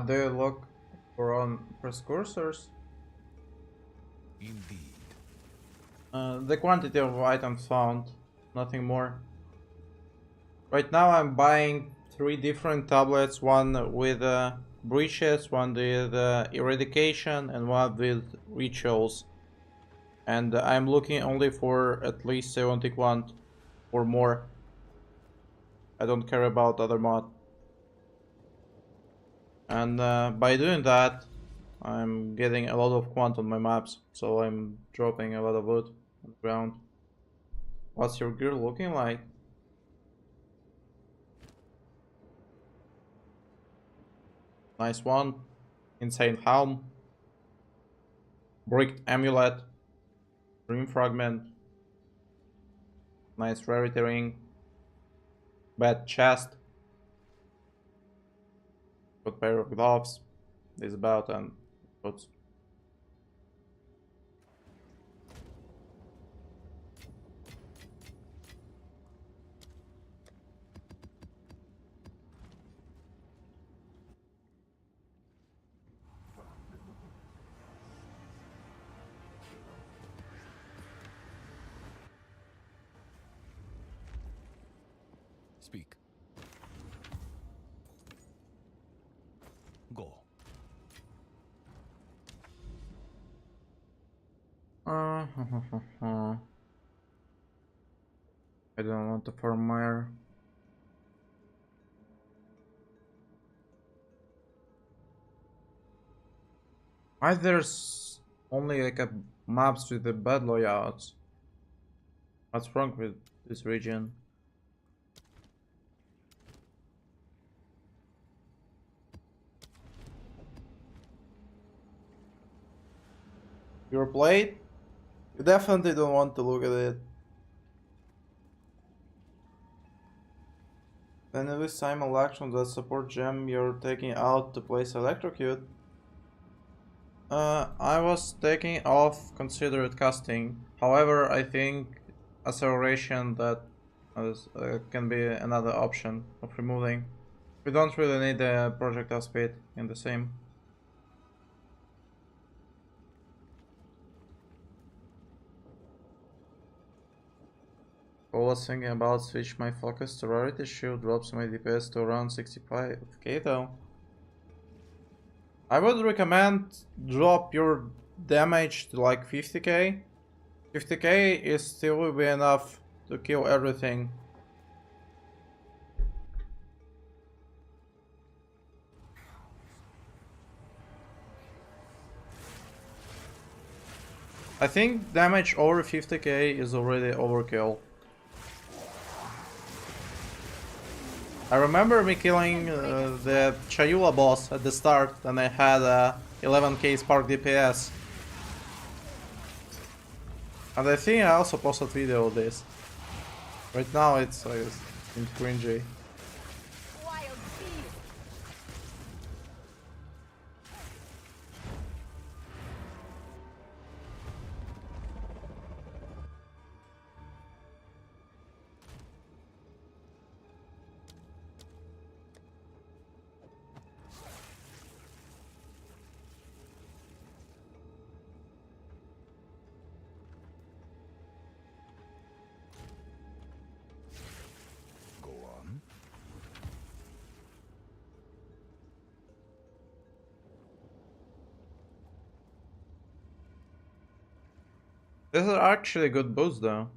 Do you look for on precursors? Indeed. The quantity of items found, nothing more. Right now I'm buying 3 different tablets, one with breaches, one with eradication, and one with rituals. And I'm looking only for at least 70 quant or more. I don't care about other mod. And by doing that, I'm getting a lot of quant on my maps, so I'm dropping a lot of loot on the ground. What's your gear looking like? Nice one. Insane helm. Bricked amulet. Dream fragment. Nice rarity ring. Bad chest. Good pair of gloves. This belt and boots. Speak. Go. I don't want to farm mire. Why there's only like a maps with the bad layouts? What's wrong with this region? Your plate? You definitely don't want to look at it. Then with simul action that support gem you're taking out to place electrocute. I was taking off considered casting. However, I think acceleration that can be another option of removing. We don't really need the projectile speed in the same. I was thinking about switch my focus to rarity shield, drops my DPS to around 65k though. I would recommend drop your damage to like 50k. 50k is still will be enough to kill everything. I think damage over 50k is already overkill. I remember me killing the Chayula boss at the start, and I had 11k Spark DPS. And I think I also posted video of this. Right now it's cringy. Wild beast. This is actually a good boost though.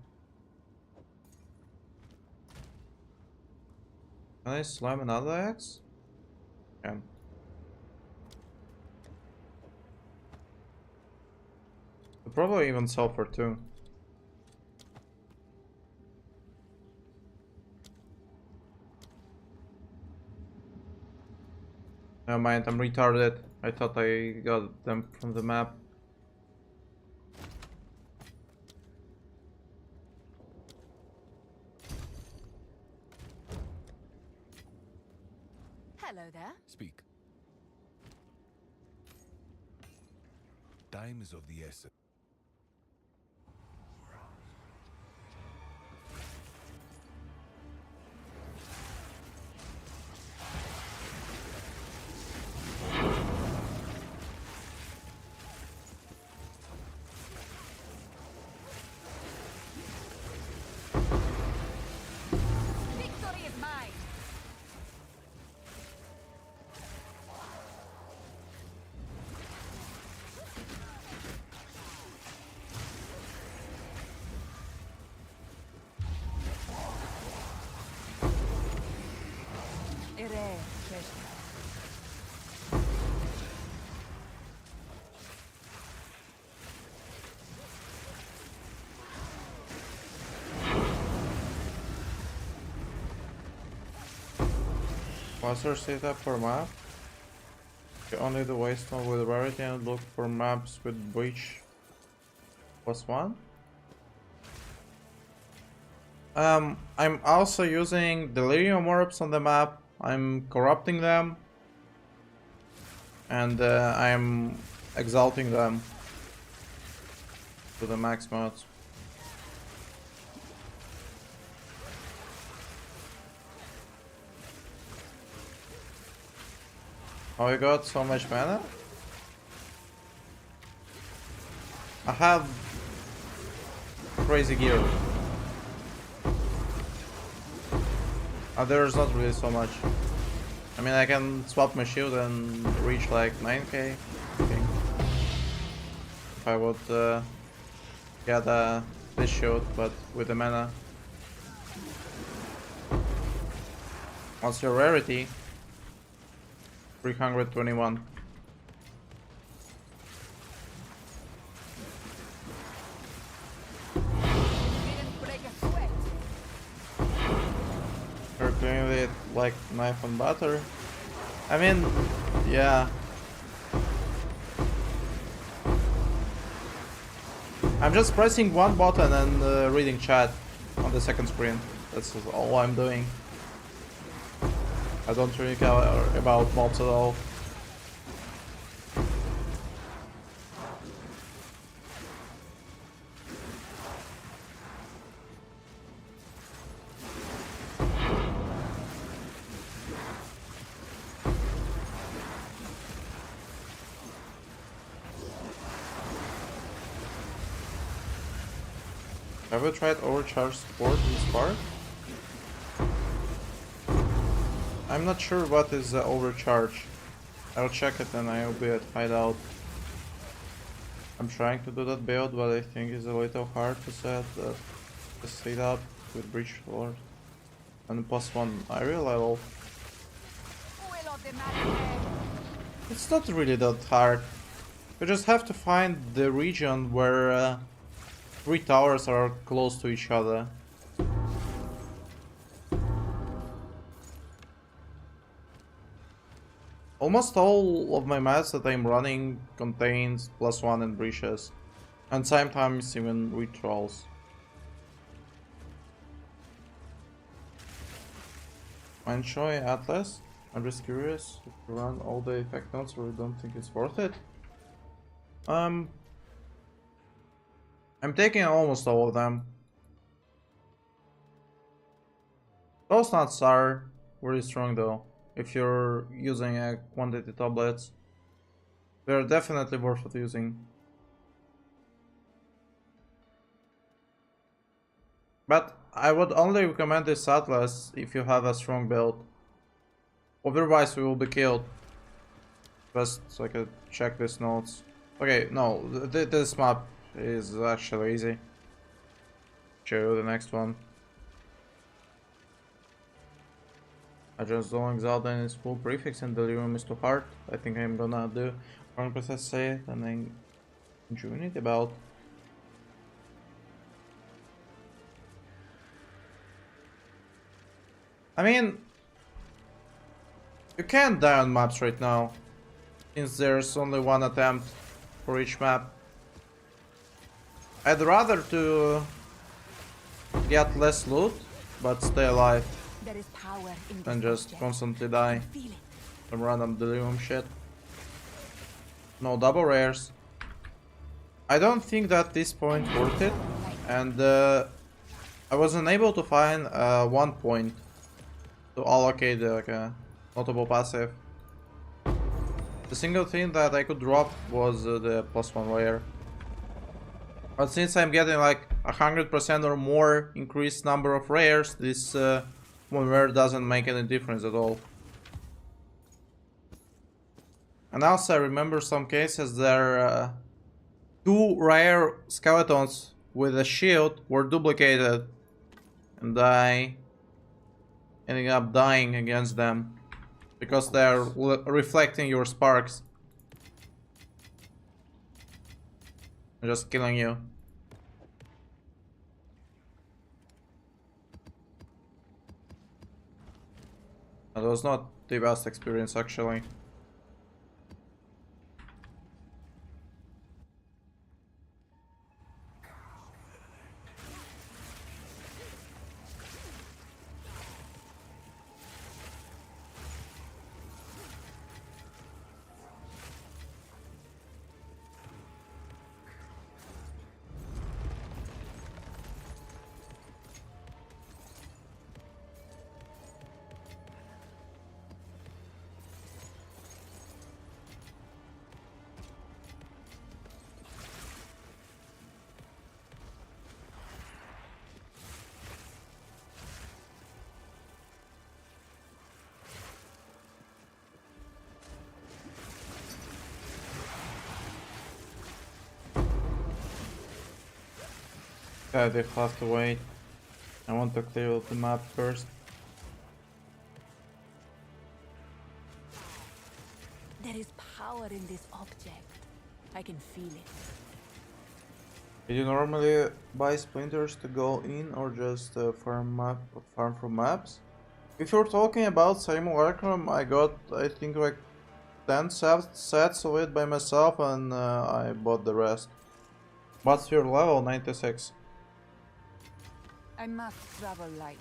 Can I slam another axe? Can. Probably even sulfur too. Never mind, I'm retarded. I thought I got them from the map. Hello there. Speak. Time is of the essence. Victory is mine. A rare treasure. Faster setup for map. Only the wasteland with rarity and look for maps with breach +1. I'm also using delirium orbs on the map. I'm corrupting them. And I'm exalting them to the max mods. Oh, I got so much mana? I have crazy gear. There's not really so much. I mean, I can swap my shield and reach like 9k. Okay. If I would get this shield, but with the mana. What's your rarity? 321. Didn't break a sweat. You're doing it like knife and butter. I mean, yeah. I'm just pressing one button and reading chat on the second screen. That's all I'm doing. I don't really care about mobs at all. Have you tried overcharge support in Spark? I'm not sure what is the overcharge. I'll check it and I'll be at hideout. I'm trying to do that build, but I think it's a little hard to set up with breach lord and +1 area level. Will of the matinee. It's not really that hard. You just have to find the region where 3 towers are close to each other. Almost all of my maps that I'm running contains +1 and breaches, and sometimes even retrolls. When showing Atlas, I'm just curious if you run all the effect nodes or you don't think it's worth it. I'm taking almost all of them. Those nuts are really strong though. If you're using quantity tablets, they're definitely worth it using. But I would only recommend this atlas if you have a strong build. Otherwise we will be killed. Just so I can check these notes. Okay, no, this map is actually easy. Show you the next one. I just don't exalt and its full prefix and delirium is too hard. I think I'm gonna do 100% say it and then join it about. I mean, you can't die on maps right now, since there's only one attempt for each map. I'd rather to get less loot, but stay alive, There is power in than this just object. constantly die Feel it. from random delirium shit. No double rares. I don't think that this point worth it, and I was unable to find 1 point to allocate like a notable passive. The single thing that I could drop was the +1 rare. But since I'm getting like 100% or more increased number of rares, this one rare doesn't make any difference at all. And also I remember some cases there 2 rare skeletons with a shield were duplicated, and I ended up dying against them because they're reflecting your sparks. Just killing you. That was not the best experience actually. They have to wait. I want to clear out the map first. There is power in this object. I can feel it. Do you normally buy splinters to go in or just farm from maps? If you're talking about simulacrum, I got I think like 10 sets of it by myself, and I bought the rest. What's your level? 96. I must travel light.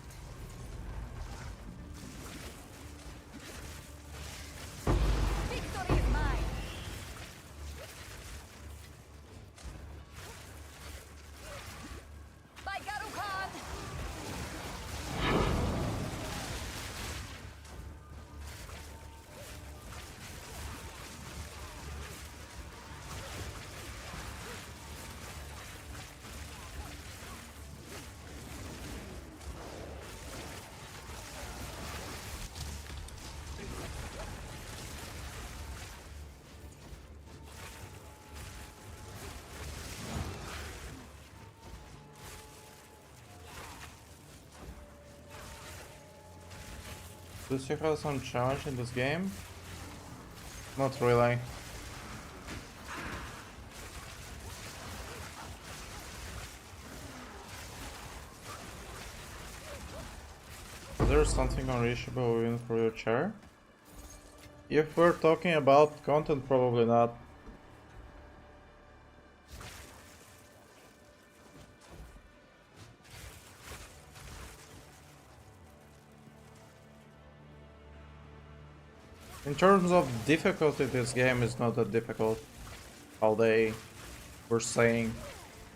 Victory is mine! By Garukan! Does you have some challenge in this game? Not really. Is there something unreachable even for your chair? If we're talking about content, probably not. In terms of difficulty, this game is not that difficult, how they were saying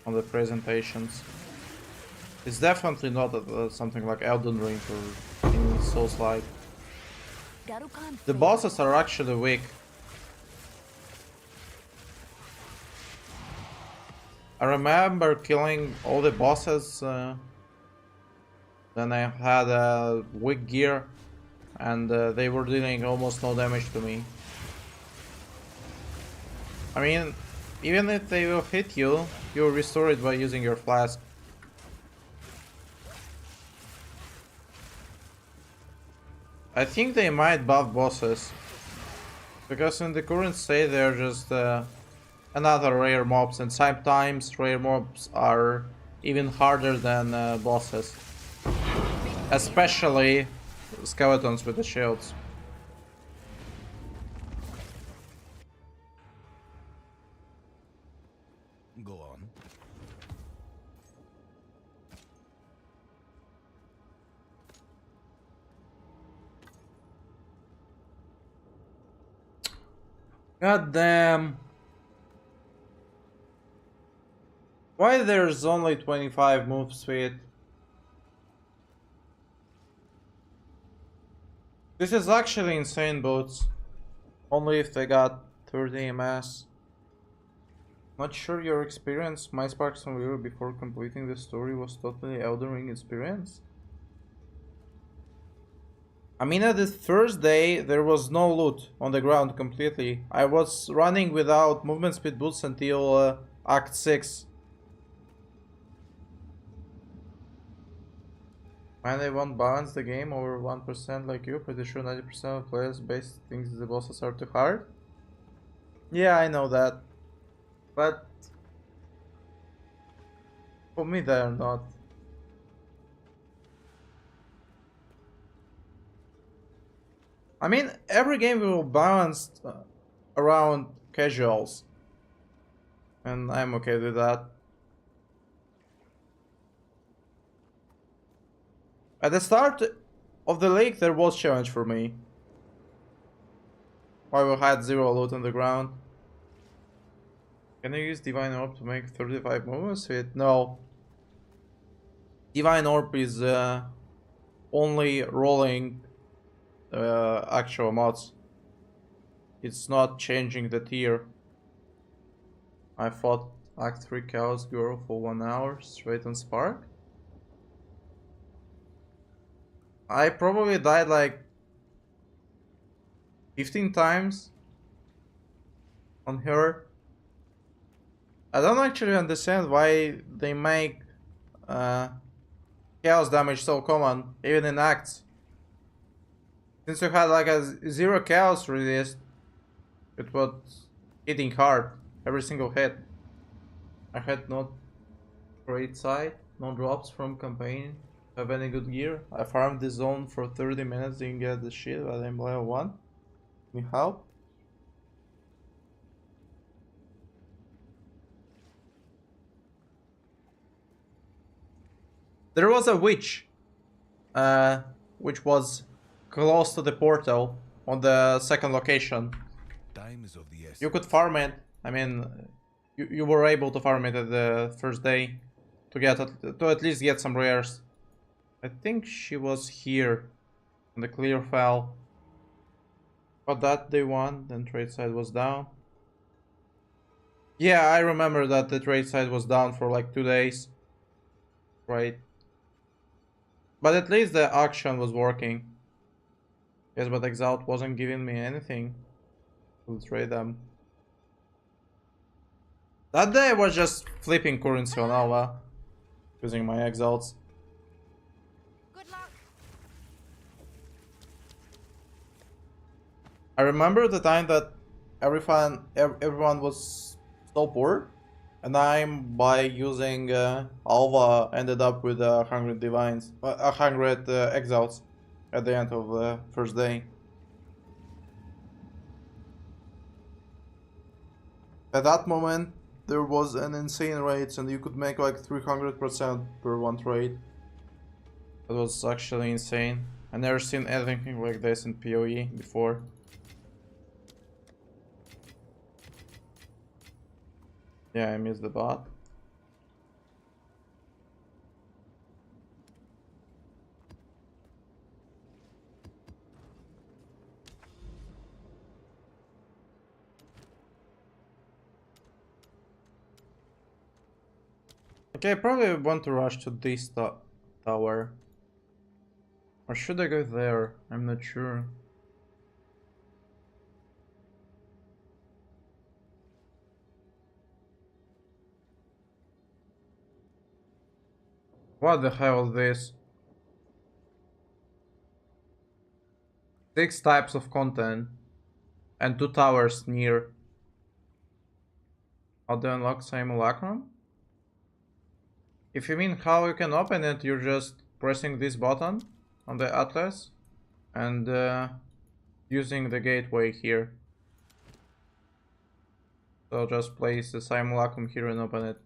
on the presentations. It's definitely not something like Elden Ring or in Souls-like. Garukan The bosses are actually weak. I remember killing all the bosses, then I had a weak gear, and they were dealing almost no damage to me. I mean, even if they will hit you, you restore it by using your flask. I think they might buff bosses. Because in the current state they're just another rare mobs, and sometimes rare mobs are even harder than bosses. Especially skeletons with the shields. Go on. God damn. Why there's only 25 move speed? This is actually insane, boots. Only if they got 30 MS. Not sure your experience. My Sparks on River before completing the story was totally Elden Ring experience. I mean, at the first day, there was no loot on the ground completely. I was running without movement speed boots until Act 6. And they won't balance the game over 1% like you. Pretty sure 90% of players base thinks the bosses are too hard. Yeah, I know that. But for me, they're not. I mean, every game will balance around casuals. And I'm okay with that. At the start of the league, there was challenge for me. While we had zero loot on the ground. Can you use Divine Orb to make 35 movements with? No. Divine Orb is only rolling actual mods. It's not changing the tier. I fought Act 3 Chaos Girl for 1 hour straight on Spark. I probably died like 15 times on her. I don't actually understand why they make chaos damage so common, even in acts. Since you had like a 0 chaos released, it was hitting hard every single hit. I had no trade side, no drops from campaign, have any good gear. I farmed this zone for 30 minutes, didn't get the shit, but I'm level 1. Me help? There was a witch, which was close to the portal on the second location. Time is of the essence. You could farm it. I mean, you were able to farm it at the first day to get to at least get some rares. I think she was here, and the clear fell. But that day one, then trade side was down. Yeah, I remember that the trade side was down for like 2 days. Right. But at least the auction was working. Yes, but Exalt wasn't giving me anything to trade them. That day I was just flipping currency on Alva, using my Exalts. Good luck. I remember the time that everyone was so poor, and I'm by using Alva ended up with 100 divines, 100 Exalts at the end of the first day. At that moment, there was an insane rates, and you could make like 300% per one trade. That was actually insane. I never seen anything like this in PoE before. Yeah, I missed the bot. Okay, I probably want to rush to this tower. Or should I go there? I'm not sure. What the hell is this? 6 types of content and 2 towers near. How to unlock simulacrum? If you mean how you can open it, you're just pressing this button on the atlas and using the gateway here. So just place the simulacrum here and open it.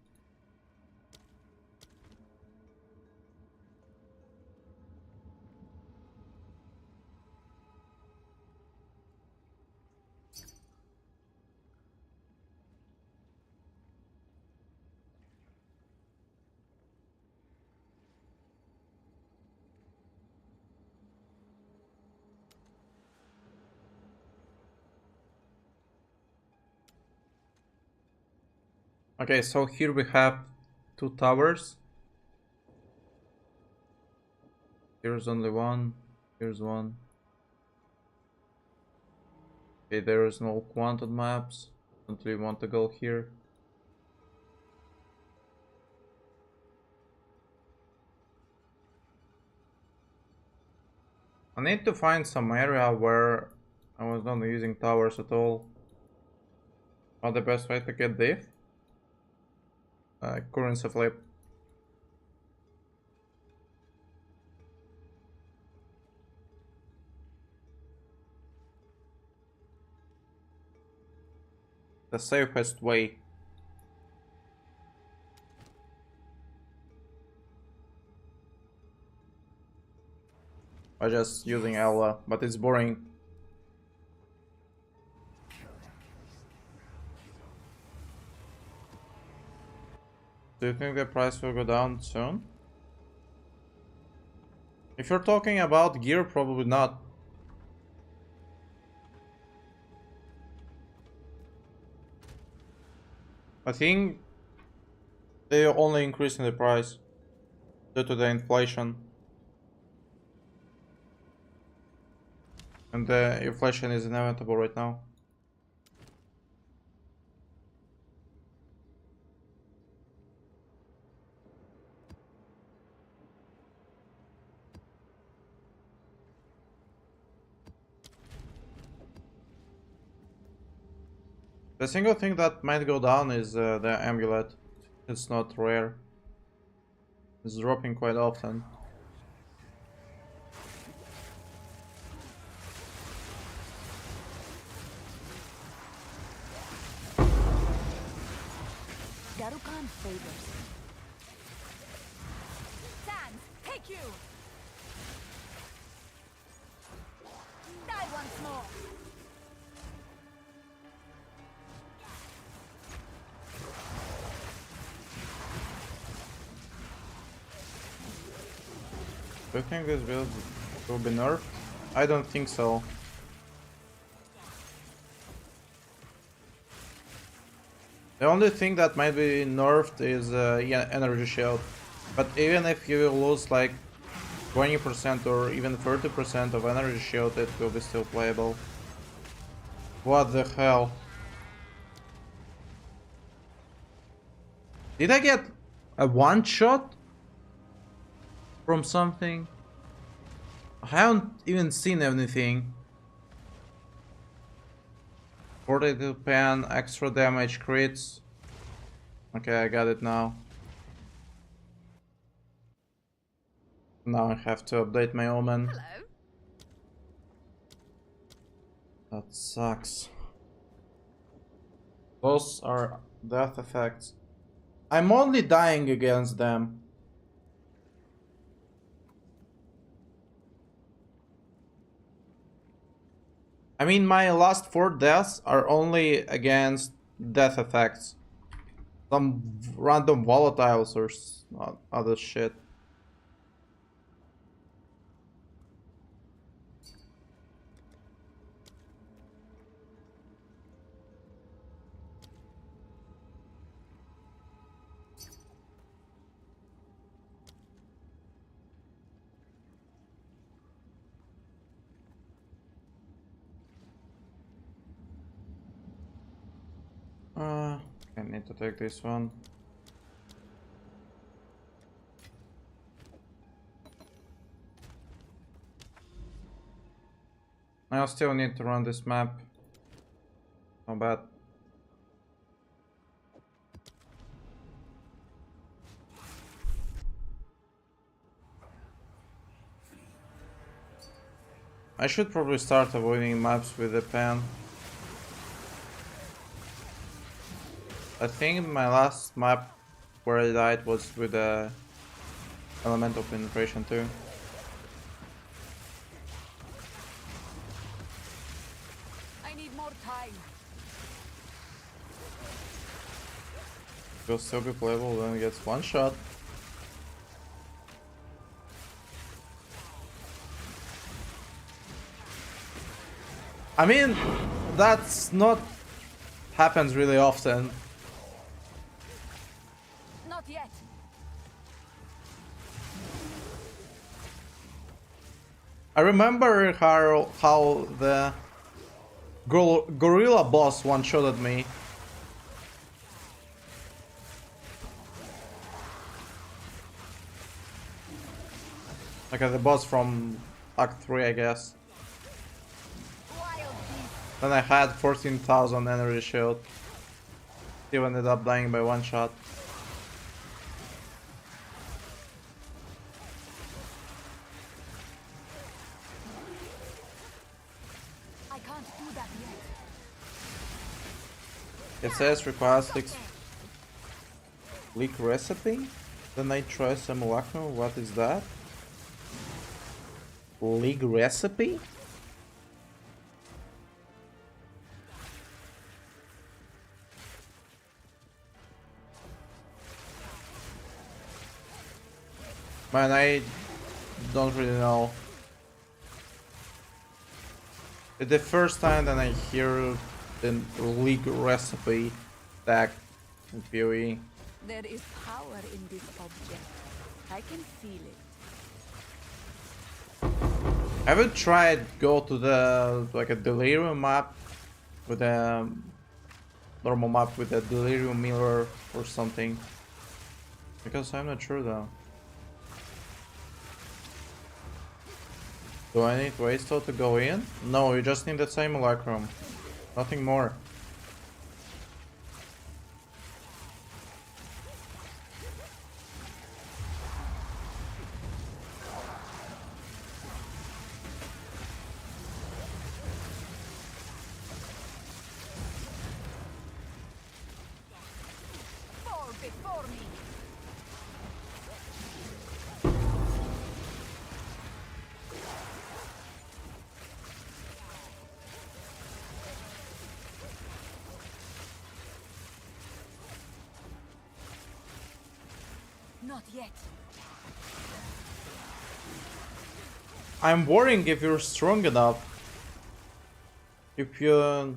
Okay, so here we have 2 towers. Here's only one. Here's one. Okay, there is no quantum maps. Don't really want to go here. I need to find some area where I was not using towers at all. What the best way to get diff? Currency flip. The safest way. By just using Ella, but it's boring. Do you think the price will go down soon? If you're talking about gear, probably not. I think they're only increasing the price due to the inflation. And the inflation is inevitable right now. The single thing that might go down is the amulet. It's not rare. It's dropping quite often. Darukan favors. Sans, take you! Die once more! Do you think this build will be nerfed? I don't think so. The only thing that might be nerfed is yeah, energy shield. But even if you lose like 20% or even 30% of energy shield, it will be still playable. What the hell? Did I get a one shot from something? I haven't even seen anything. 42 pan, extra damage, crits. Okay, I got it now. Now I have to update my omen. Hello. That sucks. Those are death effects. I'm only dying against them. I mean, my last 4 deaths are only against death effects. Some random volatiles or other shit. I need to take this one. I still need to run this map. Not bad. I should probably start avoiding maps with the pen. I think my last map where I died was with the elemental penetration too. I need more time. Will still be playable when it gets one shot. I mean, that's not happens really often. Not yet. I remember how the gorilla boss one-shot at me. Like the boss from Act 3, I guess. Wild beast. Then I had 14,000 energy shield. Still ended up dying by one shot. I can't do that yet. It says requires leak recipe. Then I try simulacrum. What is that? League recipe? Man, I don't really know. It's the first time that I hear the league recipe tag in PoE. There is power in this object. I can feel it. I haven't tried go to the like a delirium map with a normal map with a delirium mirror or something, because I'm not sure though. Do I need waste to go in? No, you just need the simulacrum. Nothing more. Fall before me. Not yet. I'm worrying if you're strong enough. If you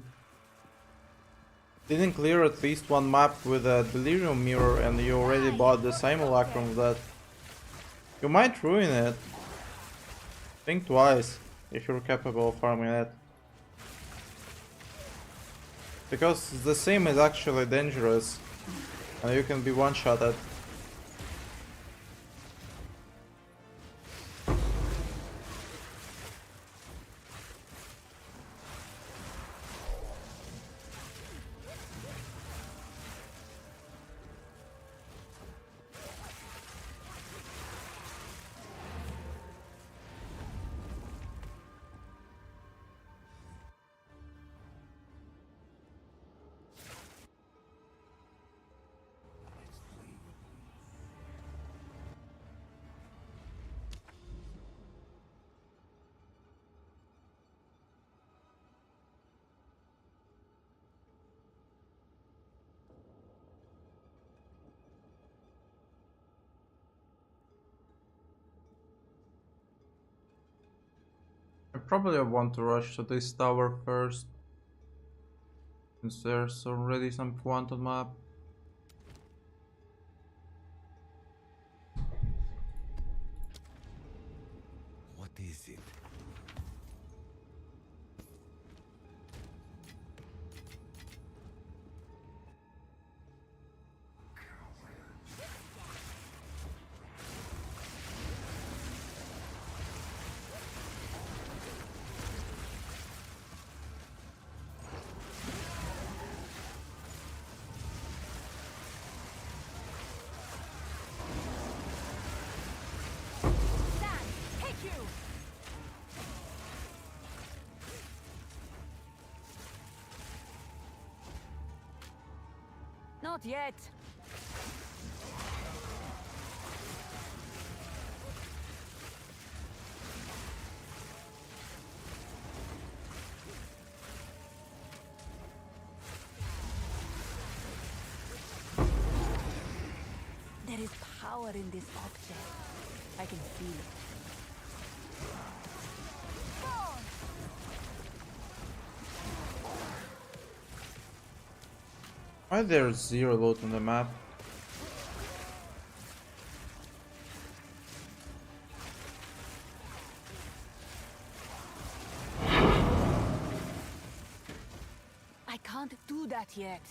didn't clear at least one map with a delirium mirror and you already bought the simulacrum, that you might ruin it. Think twice if you're capable of farming it. Because the sim is actually dangerous and you can be one-shotted. I probably want to rush to this tower first, since there's already some quantum map. What is it? Not yet. There is power in this object. I can feel it. Why there's zero loot on the map? I can't do that yet.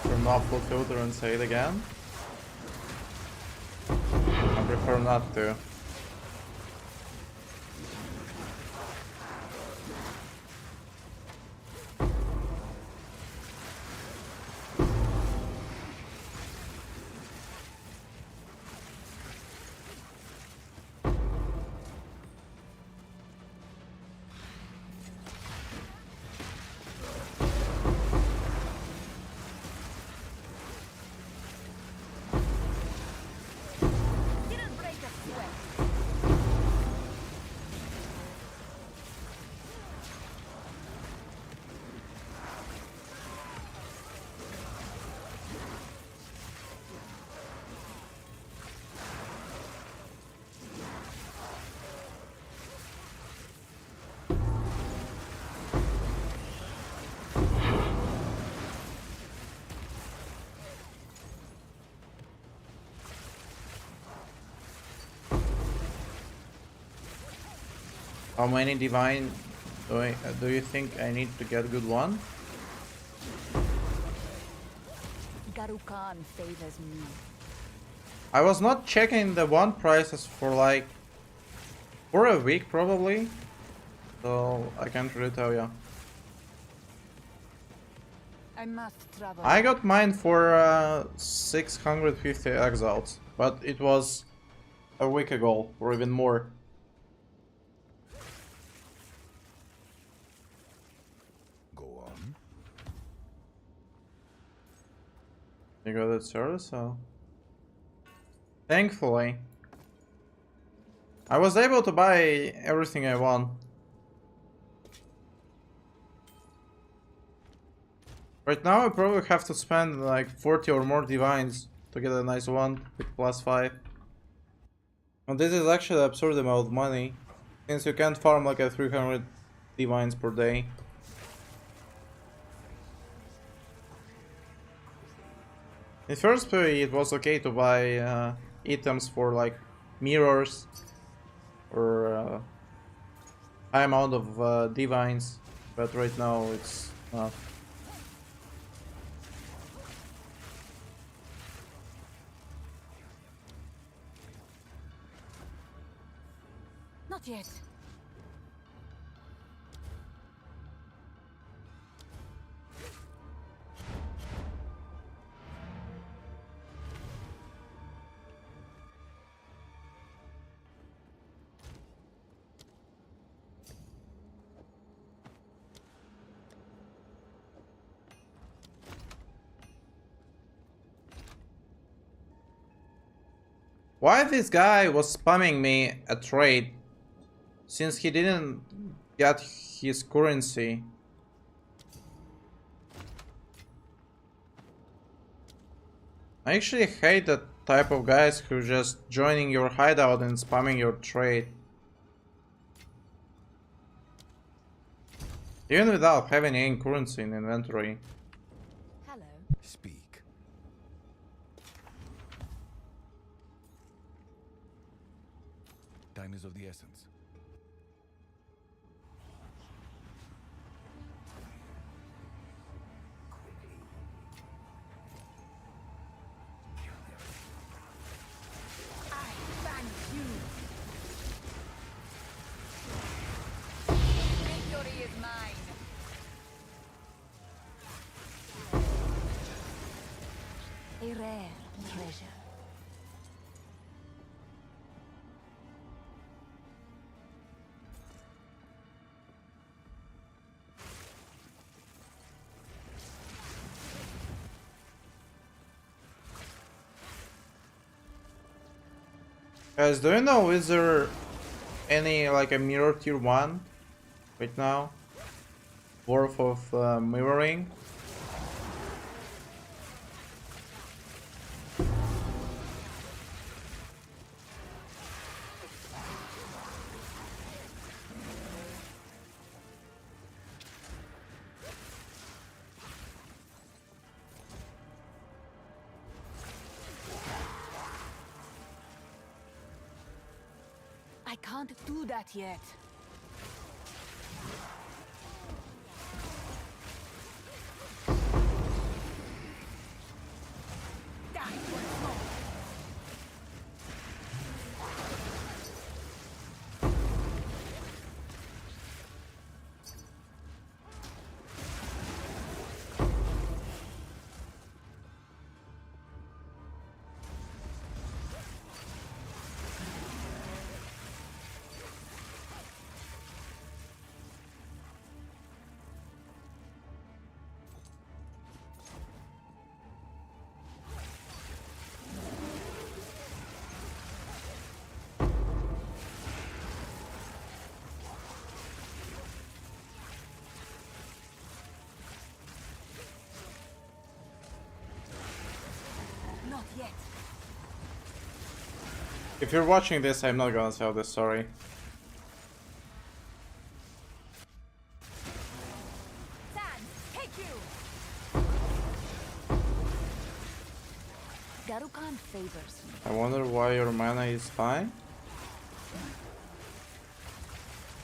Turn off full filter and say it again. I prefer not to. Didn't break a sweat. How many divine do you think I need to get good one? Garukan favors me. I was not checking the one prices for a week probably, so I can't really tell you. I must travel. I got mine for 650 exiles, but it was a week ago or even more. Go on. You got that service, so thankfully I was able to buy everything I want. Right now I probably have to spend like 40 or more divines to get a nice one with +5. And this is actually an absurd amount of money, since you can't farm like a 300 divines per day. In first play it was okay to buy items for like mirrors or high amount of divines, but right now it's not. Not yet. Why this guy was spamming me a trade since he didn't get his currency? I actually hate that type of guys who just joining your hideout and spamming your trade. Even without having any currency in inventory. Hello. Speak. Time is of the essence. I thank you. Victory is mine. A rare treasure. Guys, do you know, is there any like a mirror tier 1 right now? Worth of mirroring? I can't do that yet. Die once more. Not yet. If you're watching this, I'm not gonna tell this story. Sand, take you. Garukan favors me. I wonder why your mana is high.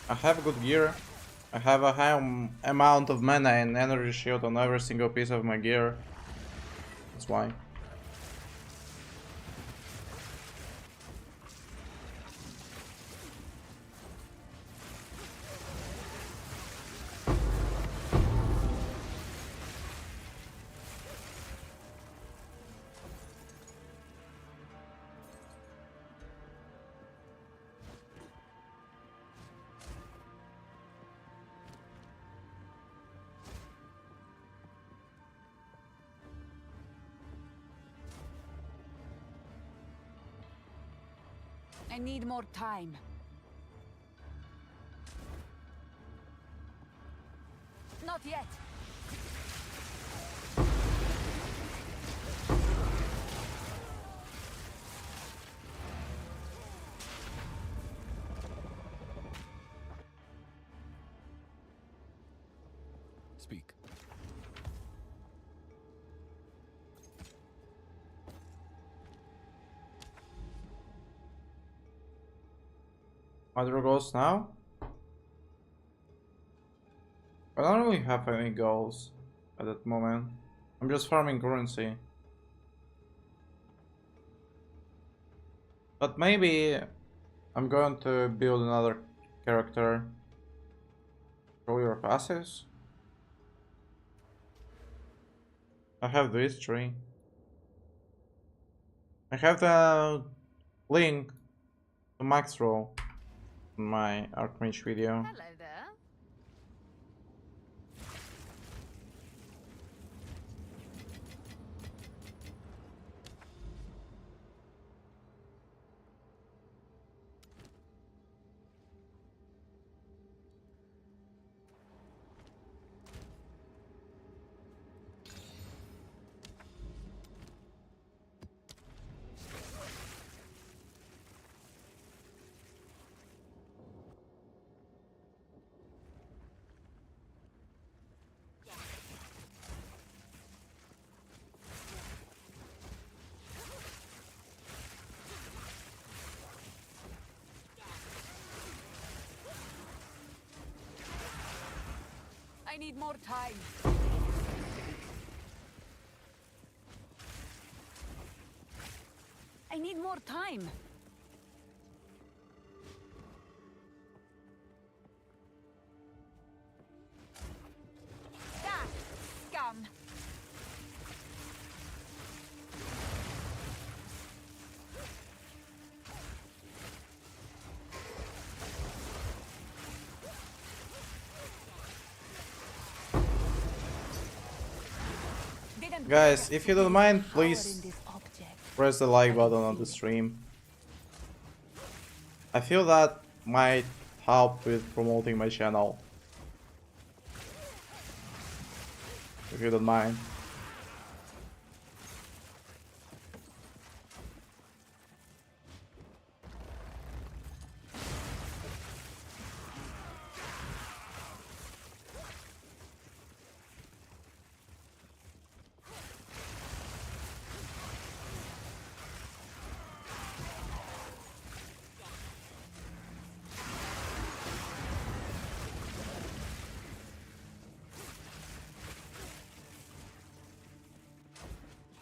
I have good gear. I have a high amount of mana and energy shield on every single piece of my gear. That's why. I need more time. Not yet. Speak. Other goals now? I don't really have any goals at that moment. I'm just farming currency. But maybe I'm going to build another character. Show your passes. I have this tree. I have the link to max roll in my Archmage video. Hello there. I need more time. I need more time. Ah, scum. Guys, if you don't mind, Power in please this object. press the like button on the stream. I feel that might help with promoting my channel. If you don't mind.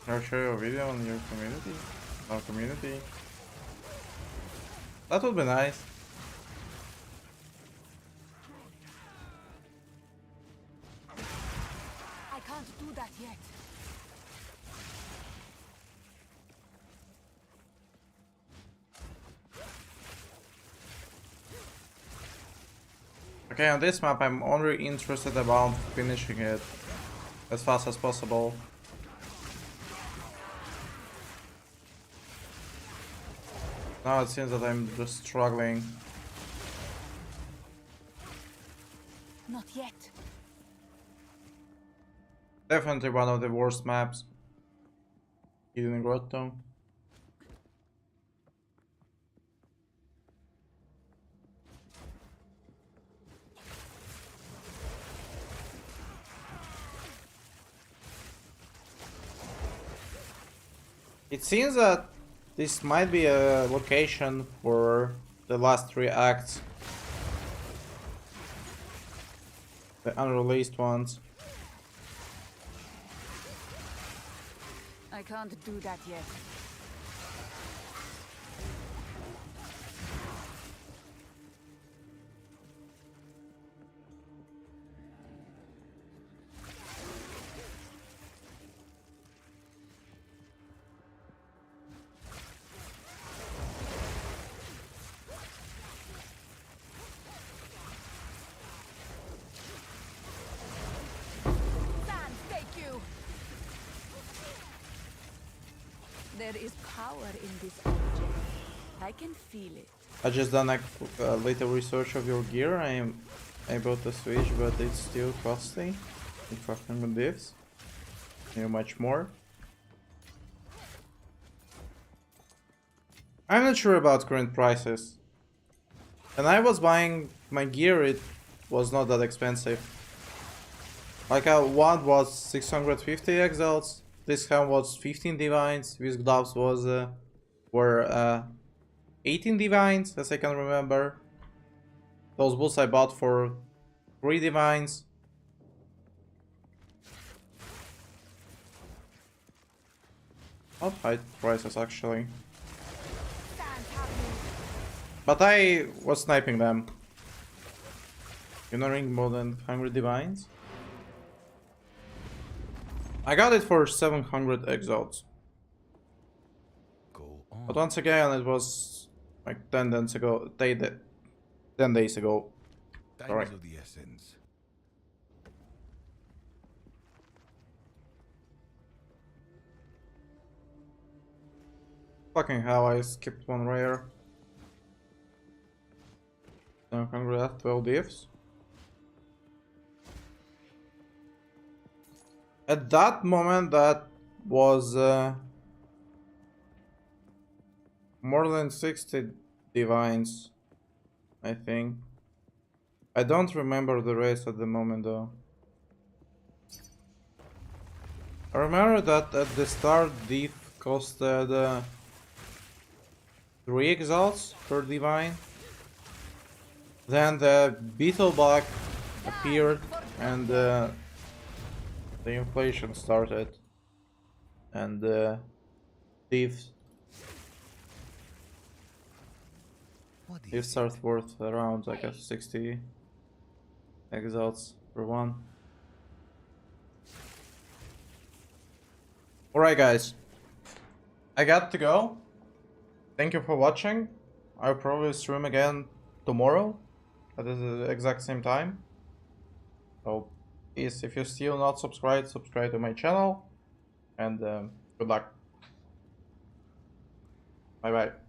Can I share a video on your community? Our community? That would be nice. I can't do that yet. Okay, on this map I'm only interested about finishing it as fast as possible. Now it seems that I'm just struggling. Not yet. Definitely one of the worst maps. Hidden Grotto. It seems that this might be a location for the last 3 acts. The unreleased ones. I can't do that yet. Stand, take you. There is power in this object. I can feel it. I just done a little research of your gear. I am able to switch, but it's still costly. In crafting with this. Much more. I'm not sure about current prices. When I was buying my gear, it was not that expensive. Like one was 650 exalts. This helm was 15 divines. These gloves were 18 divines, as I can remember. Those boots I bought for 3 divines. Not high prices actually. But I was sniping them. Ignoring more than 100 divines. I got it for 700 exalts. Go on. But once again, it was like 10 days ago. 10 days ago. Time Sorry. is of the essence. Fucking hell, I skipped one rare. 712 divs. At that moment, that was more than 60 divines, I think. I don't remember the race at the moment though. I remember that at the start div costed 3 exalts per divine. Then the beetle bug appeared and the inflation started, and divs What is divs it? start worth around like 60 exalts per one. Alright guys, I got to go. Thank you for watching. I'll probably stream again tomorrow at the exact same time. So please, if you're still not subscribed, subscribe to my channel, and good luck. Bye bye.